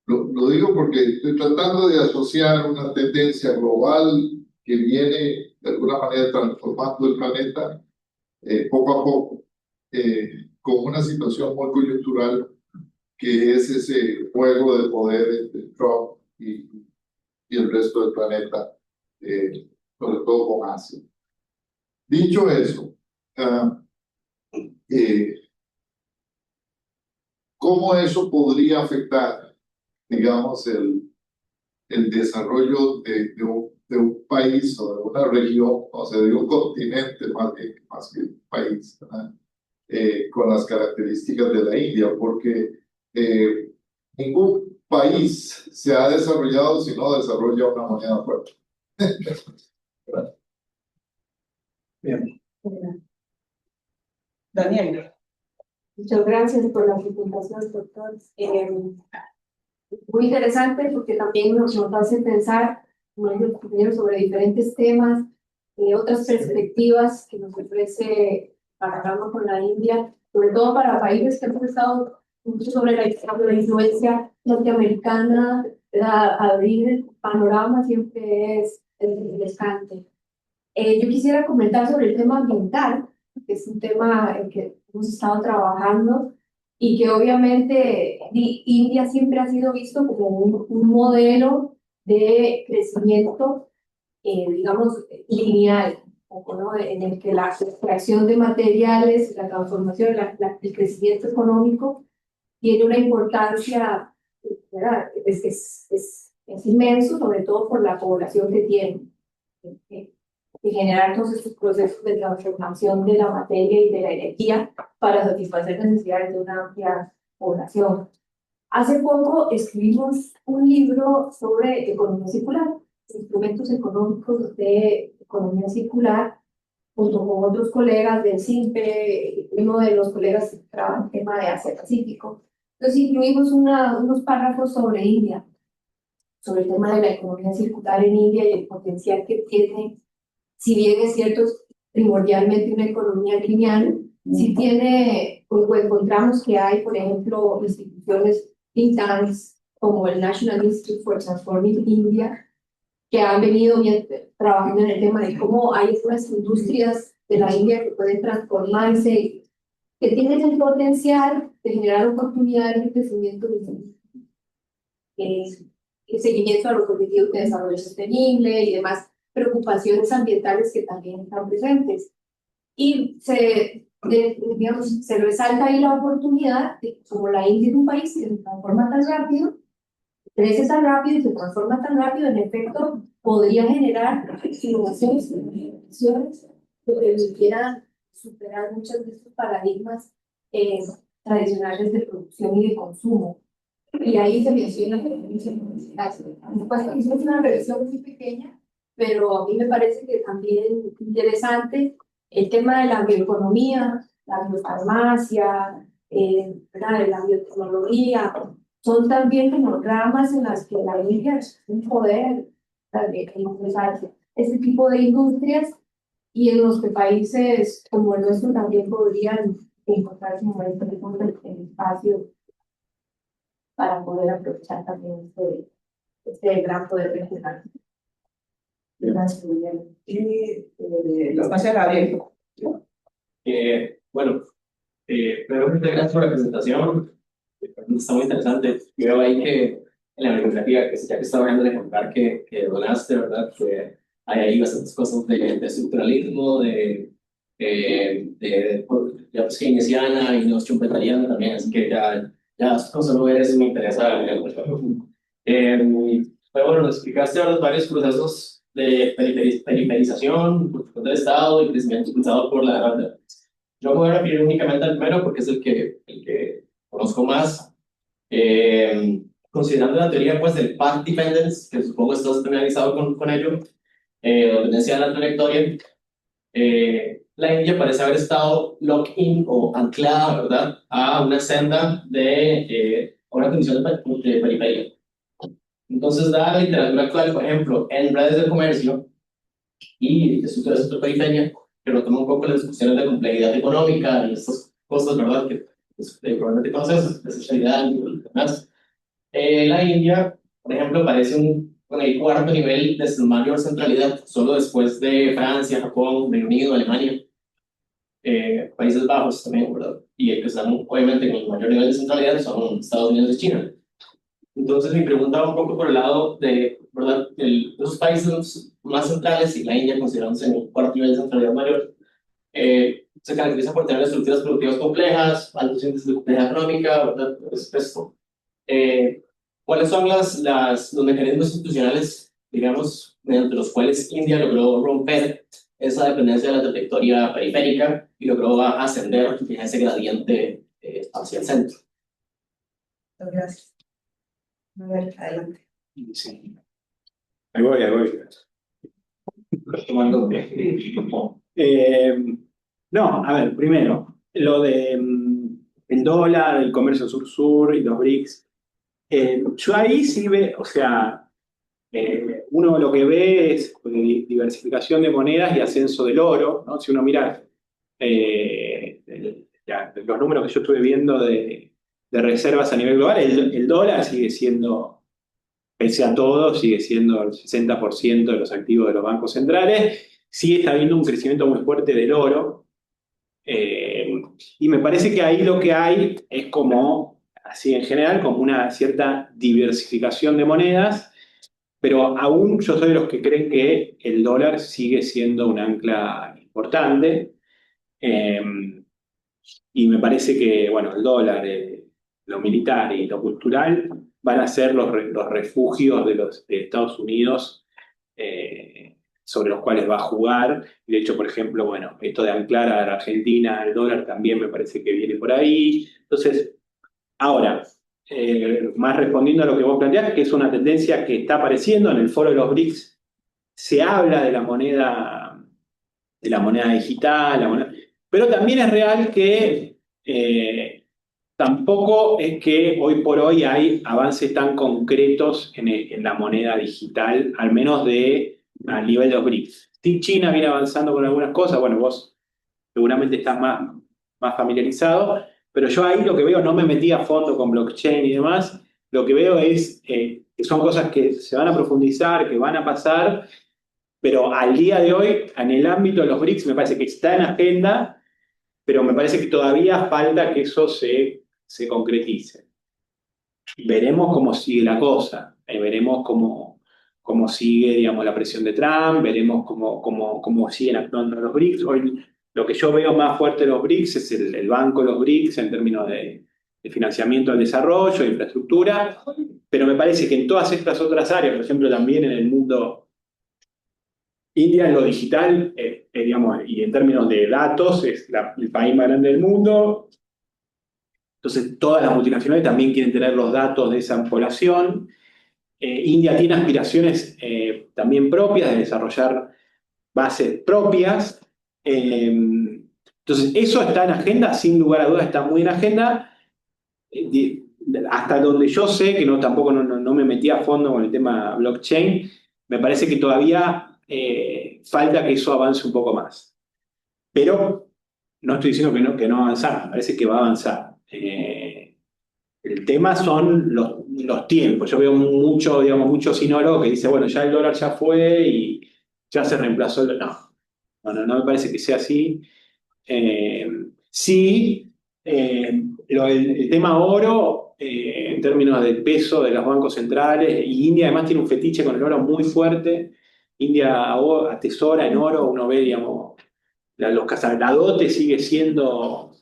Lo digo porque estoy tratando de asociar una tendencia global que viene de alguna manera transformando el planeta poco a poco, con una situación muy coyuntural que es ese juego de poder entre Trump y el resto del planeta, sobre todo con Asia. Dicho eso, ¿cómo eso podría afectar, digamos, el desarrollo de un país o de una región, o sea, de un continente más que un país, con las características de la India? Porque ningún país se ha desarrollado si no desarrolla una moneda fuerte. Bien. Daniel. Muchas gracias por la presentación, doctor. Muy interesante porque también nos hace pensar, como dijo el compañero, sobre diferentes temas, otras perspectivas que nos ofrece Panorama con la India, sobre todo para países que hemos estado mucho sobre la influencia norteamericana. Abrir panorama siempre es interesante. Yo quisiera comentar sobre el tema ambiental, que es un tema en que hemos estado trabajando y que obviamente India siempre ha sido visto como un modelo de crecimiento, digamos, lineal, ¿no? En el que la extracción de materiales, la transformación, el crecimiento económico tiene una importancia, ¿verdad? Es inmenso, sobre todo por la población que tiene. Y generar todos estos procesos de transformación de la materia y de la energía para satisfacer las necesidades de una amplia población. Hace poco escribimos un libro sobre economía circular, instrumentos económicos de economía circular, junto con otros colegas del CIMPE, uno de los colegas que trabaja en el tema de Asia-Pacífico. Entonces incluimos unos párrafos sobre India, sobre el tema de la economía circular en India y el potencial que tiene. Si bien es cierto, es primordialmente una economía lineal, sí tiene, pues encontramos que hay, por ejemplo, instituciones think tanks como el National Institute for Transforming India, que han venido trabajando en el tema de cómo hay unas industrias de la India que pueden transformarse, que tienen el potencial de generar oportunidades de crecimiento y seguimiento a los objetivos de desarrollo sostenible y demás preocupaciones ambientales que también están presentes. Y digamos, se resalta ahí la oportunidad de, como la India es un país que se transforma tan rápido, crece tan rápido y se transforma tan rápido, en efecto, podría generar innovaciones que permitieran superar muchos de estos paradigmas tradicionales de producción y de consumo. Y ahí se menciona pues, es una revisión muy pequeña, pero a mí me parece que también interesante el tema de la bioeconomía, la biofarmacia, la biotecnología, son también como ramas en las que la India es un poder también impulsar este tipo de industrias y en los que países como el nuestro también podrían encontrarse en este espacio para poder aprovechar también este gran poder regional. Gracias, Guillermo. Y los pases a Gabriel. Bueno, primero muchas gracias por la presentación. Está muy interesante. Veo ahí que en la bibliografía, ya que estaba viendo de contar que donaste, ¿verdad? Que hay ahí bastantes cosas de estructuralismo, ya pues keynesiana y no schumpeteriana también, así que ya las cosas no eres me interesa. Pero bueno, nos explicaste ahora varios procesos de periferización del Estado y crecimiento impulsado por la demanda. Yo me voy a referir únicamente al primero porque es el que conozco más. Considerando la teoría pues, del path dependence, que supongo estás familiarizado con ello, dependencia de la trayectoria, la India parece haber estado lock-in o anclada, ¿verdad?, a una senda de una condición de periferia. Entonces, dada la literatura actual, por ejemplo, en redes de comercio y estructuras de periferia, que retoma un poco las discusiones de complejidad económica y estas cosas, ¿verdad?, que probablemente conoces, especialidad y demás. La India, por ejemplo, aparece con el cuarto nivel de mayor centralidad, solo después de Francia, Japón, Reino Unido, Alemania, Países Bajos también, ¿verdad? Y el que están obviamente con el mayor nivel de centralidad son Estados Unidos y China. Entonces mi pregunta va un poco por el lado de, ¿verdad?, esos países más centrales y la India considerándose en el cuarto nivel de centralidad mayor, se caracteriza por tener estructuras productivas complejas, altos índices de complejidad económica, ¿verdad? ¿Cuáles son los mecanismos institucionales, digamos, mediante los cuales India logró romper esa dependencia de la trayectoria periférica y logró ascender en ese gradiente hacia el centro? Gracias. A ver, adelante. Sí. Ahí voy. Tomando No, a ver, primero, lo de el dólar, el comercio sur-sur y los BRICS. Yo ahí sí o sea, uno lo que ve es diversificación de monedas y ascenso del oro, ¿no? Si uno mira los números que yo estuve viendo de reservas a nivel global, el dólar sigue siendo, pese a todo, sigue siendo el 60% de los activos de los bancos centrales. Sí está habiendo un crecimiento muy fuerte del oro. Y me parece que ahí lo que hay es como, así en general, como una cierta diversificación de monedas, pero aún yo soy de los que creen que el dólar sigue siendo un ancla importante. Y me parece que, bueno, el dólar, lo militar y lo cultural van a ser los refugios de Estados Unidos, sobre los cuales va a jugar. Y de hecho, por ejemplo, bueno, esto de anclar a la Argentina al dólar también me parece que viene por ahí. Entonces, ahora, más respondiendo a lo que vos planteás, que es una tendencia que está apareciendo en el foro de los BRICS, se habla de la moneda digital, pero también es real que tampoco es que hoy por hoy hay avances tan concretos en la moneda digital, al menos a nivel de los BRICS. Sí, China viene avanzando con algunas cosas, bueno, vos seguramente estás más familiarizado, pero yo ahí lo que veo, no me metí a fondo con blockchain y demás, lo que veo es que son cosas que se van a profundizar, que van a pasar, pero al día de hoy, en el ámbito de los BRICS, me parece que está en agenda, pero me parece que todavía falta que eso se concretice. Veremos cómo sigue la cosa, veremos cómo sigue, digamos, la presión de Trump, veremos cómo siguen actuando los BRICS. Hoy lo que yo veo más fuerte de los BRICS es el banco de los BRICS en términos de financiamiento al desarrollo, de infraestructura, pero me parece que en todas estas otras áreas, por ejemplo, también en el mundo India en lo digital, digamos, y en términos de datos, es el país más grande del mundo. Entonces, todas las multinacionales también quieren tener los datos de esa población. India tiene aspiraciones también propias de desarrollar bases propias. Entonces, eso está en agenda, sin lugar a dudas está muy en agenda. Hasta donde yo sé, que tampoco no me metí a fondo con el tema blockchain, me parece que todavía falta que eso avance un poco más. Pero no estoy diciendo que no avanzar, me parece que va a avanzar. El tema son los tiempos. Yo veo mucho sinólogo que dice, bueno, ya el dólar ya fue y ya se reemplazó el dólar. No me parece que sea así. Sí, el tema oro, en términos del peso de los bancos centrales, y India además tiene un fetiche con el oro muy fuerte. India atesora en oro, uno ve, digamos, la dote sigue siendo,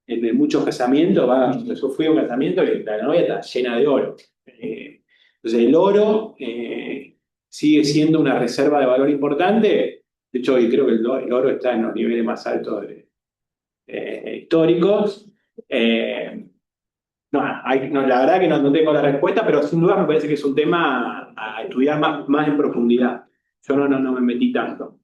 en muchos casamientos, yo fui a un casamiento y la novia está llena de oro. Entonces el oro sigue siendo una reserva de valor importante. De hecho, hoy creo que el oro está en los niveles más altos históricos. La verdad que no tengo la respuesta, pero sin duda me parece que es un tema a estudiar más en profundidad. Yo no me metí tanto.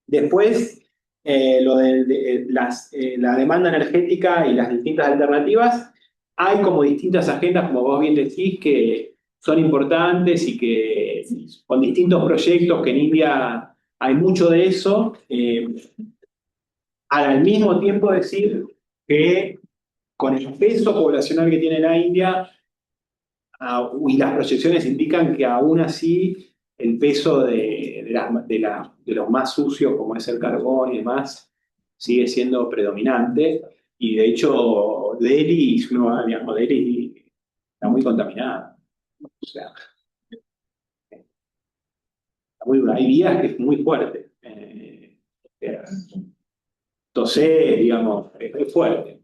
Después, lo de la demanda energética y las distintas alternativas, hay como distintas agendas, como vos bien decís, que son importantes y que con distintos proyectos que en India hay mucho de eso. Al mismo tiempo decir que con el peso poblacional que tiene la India, y las proyecciones indican que aún así el peso de los más sucios, como es el carbón y demás, sigue siendo predominante. Y de hecho, Delhi, si uno va, digamos, Delhi está muy contaminada. O sea, hay días que es muy fuerte. Entonces, digamos, es fuerte.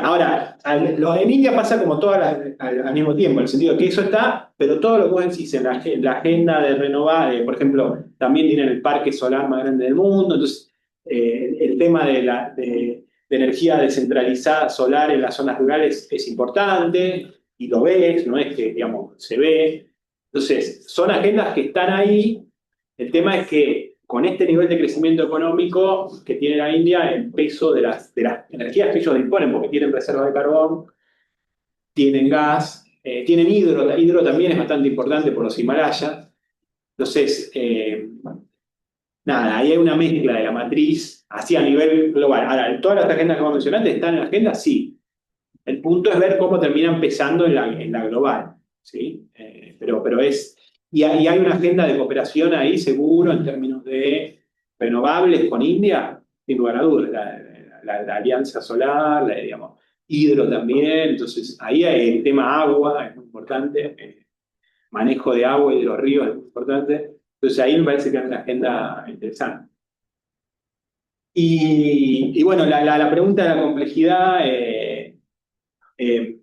Ahora, en India pasa como al mismo tiempo, en el sentido que eso está, pero todo lo que vos decís en la agenda de renovar, por ejemplo, también tienen el parque solar más grande del mundo, entonces el tema de energía descentralizada solar en las zonas rurales es importante, y lo ves, no es que, digamos, se ve. Entonces, son agendas que están ahí. El tema es que con este nivel de crecimiento económico que tiene la India, el peso de las energías que ellos disponen, porque tienen reservas de carbón, tienen gas, tienen hidro también es bastante importante por los Himalayas. Entonces, nada, ahí hay una mezcla de la matriz así a nivel global. Ahora, todas las agendas que vos mencionaste están en la agenda, sí. El punto es ver cómo terminan pesando en la global, ¿sí? Pero es... Y hay una agenda de cooperación ahí, seguro, en términos de renovables con India, sin lugar a dudas. La alianza solar, digamos, hidro también. Entonces, ahí hay el tema agua, es muy importante. Manejo de agua y de los ríos es muy importante. Entonces, ahí me parece que es una agenda interesante. Y bueno, la pregunta de la complejidad... eh, eh,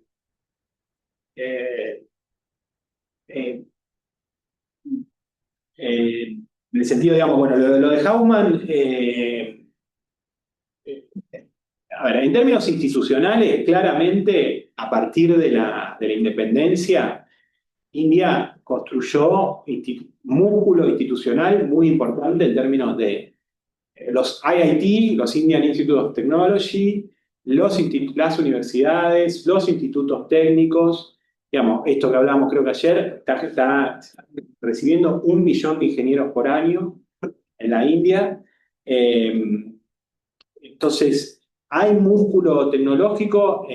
en el sentido, digamos, bueno, lo de Hauman, a ver, en términos institucionales, claramente, a partir de la independencia, India construyó músculo institucional muy importante en términos de los IIT, los Indian Institute of Technology, las universidades, los institutos técnicos. Digamos, esto que hablamos creo que ayer, está recibiendo 1 millón de ingenieros por año en la India. Entonces, hay músculo tecnológico,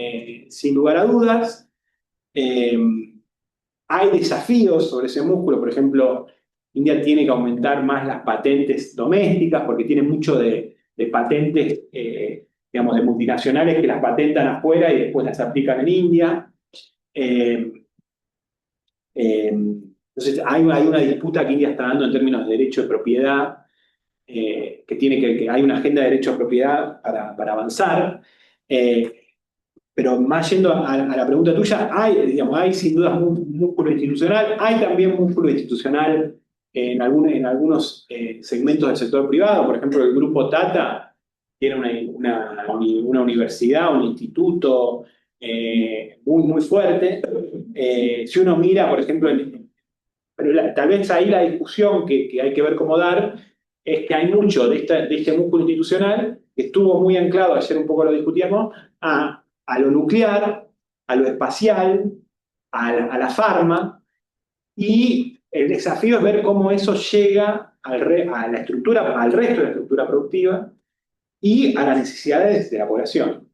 sin lugar a dudas. Hay desafíos sobre ese músculo, por ejemplo, India tiene que aumentar más las patentes domésticas porque tiene mucho de patentes, digamos, de multinacionales que las patentan afuera y después las aplican en India. Entonces hay una disputa que India está dando en términos de derecho de propiedad, que hay una agenda de derecho de propiedad para avanzar. Pero más yendo a la pregunta tuya, hay sin duda músculo institucional, hay también músculo institucional en algunos segmentos del sector privado. Por ejemplo, el grupo Tata tiene una universidad, un instituto muy fuerte. Si uno mira, por ejemplo, pero tal vez ahí la discusión que hay que ver cómo dar es que hay mucho de este músculo institucional que estuvo muy anclado, ayer un poco lo discutíamos, a lo nuclear, a lo espacial, a la farma, y el desafío es ver cómo eso llega al resto de la estructura productiva y a las necesidades de la población.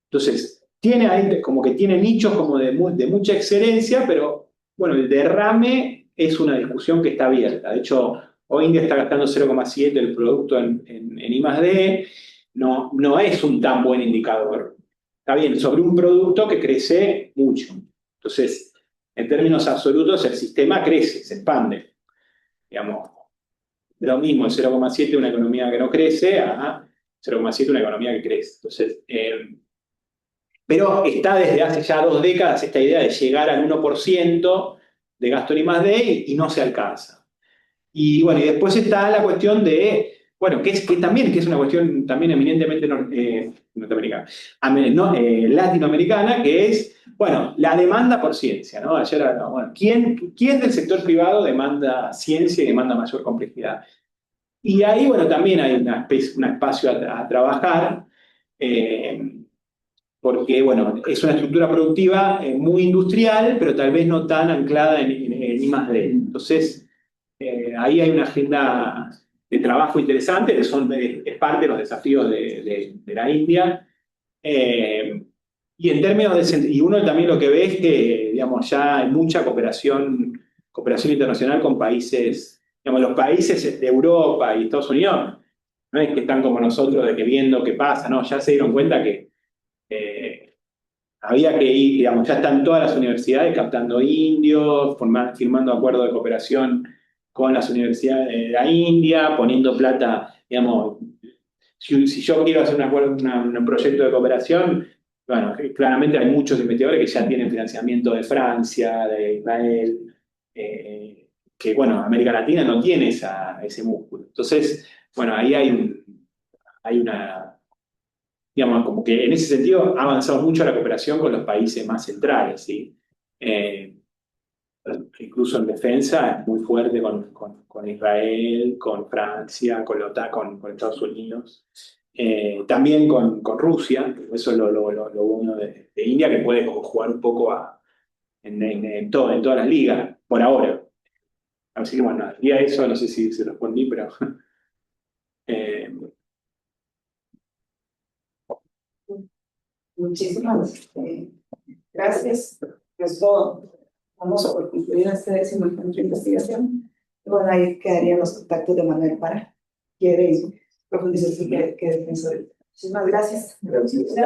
Entonces, tiene ahí como que tiene nichos como de mucha excelencia, pero bueno, el derrame es una discusión que está abierta. De hecho, hoy India está gastando 0,7 del producto en I+D, no es un tan buen indicador. Está bien, sobre un producto que crece mucho. Entonces, en términos absolutos, el sistema crece, se expande. Digamos, lo mismo el 0,7 una economía que no crece a 0,7 una economía que crece. Entonces, pero está desde hace ya 2 décadas esta idea de llegar al 1% de gasto en I+D y no se alcanza. Y bueno, y después está la cuestión de, bueno, que es una cuestión también eminentemente latinoamericana, que es, bueno, la demanda por ciencia, ¿no? Ayer hablaba, bueno, ¿quién del sector privado demanda ciencia y demanda mayor complejidad? Y ahí, bueno, también hay un espacio a trabajar, porque, bueno, es una estructura productiva muy industrial, pero tal vez no tan anclada en I+D. Entonces, ahí hay una agenda de trabajo interesante, que es parte de los desafíos de la India. Y en términos y uno también lo que ve es que, digamos, ya hay mucha cooperación internacional con países, digamos, los países de Europa y Estados Unidos, no es que están como nosotros de que viendo qué pasa, no, ya se dieron cuenta que había que ir, digamos, ya están todas las universidades captando indios, firmando acuerdos de cooperación con las universidades de la India, poniendo plata, digamos, si yo quiero hacer un proyecto de cooperación, bueno, claramente hay muchos investigadores que ya tienen financiamiento de Francia, de Israel, que bueno, América Latina no tiene ese músculo. Entonces, bueno, ahí hay una, digamos, como que en ese sentido ha avanzado mucho la cooperación con los países más centrales, ¿sí? Incluso en defensa es muy fuerte con Israel, con Francia, con la OTAN, con Estados Unidos. También con Rusia, eso es lo bueno de India, que puede como jugar un poco en todas las ligas, por ahora. Así que bueno, y a eso no sé si respondí, pero... Muchísimas gracias. Es todo. Vamos a concluir este 10º encuentro de investigación. Bueno, ahí quedarían los contactos de Manuel para quieren profundizar si que defensor. Muchísimas gracias. Gracias.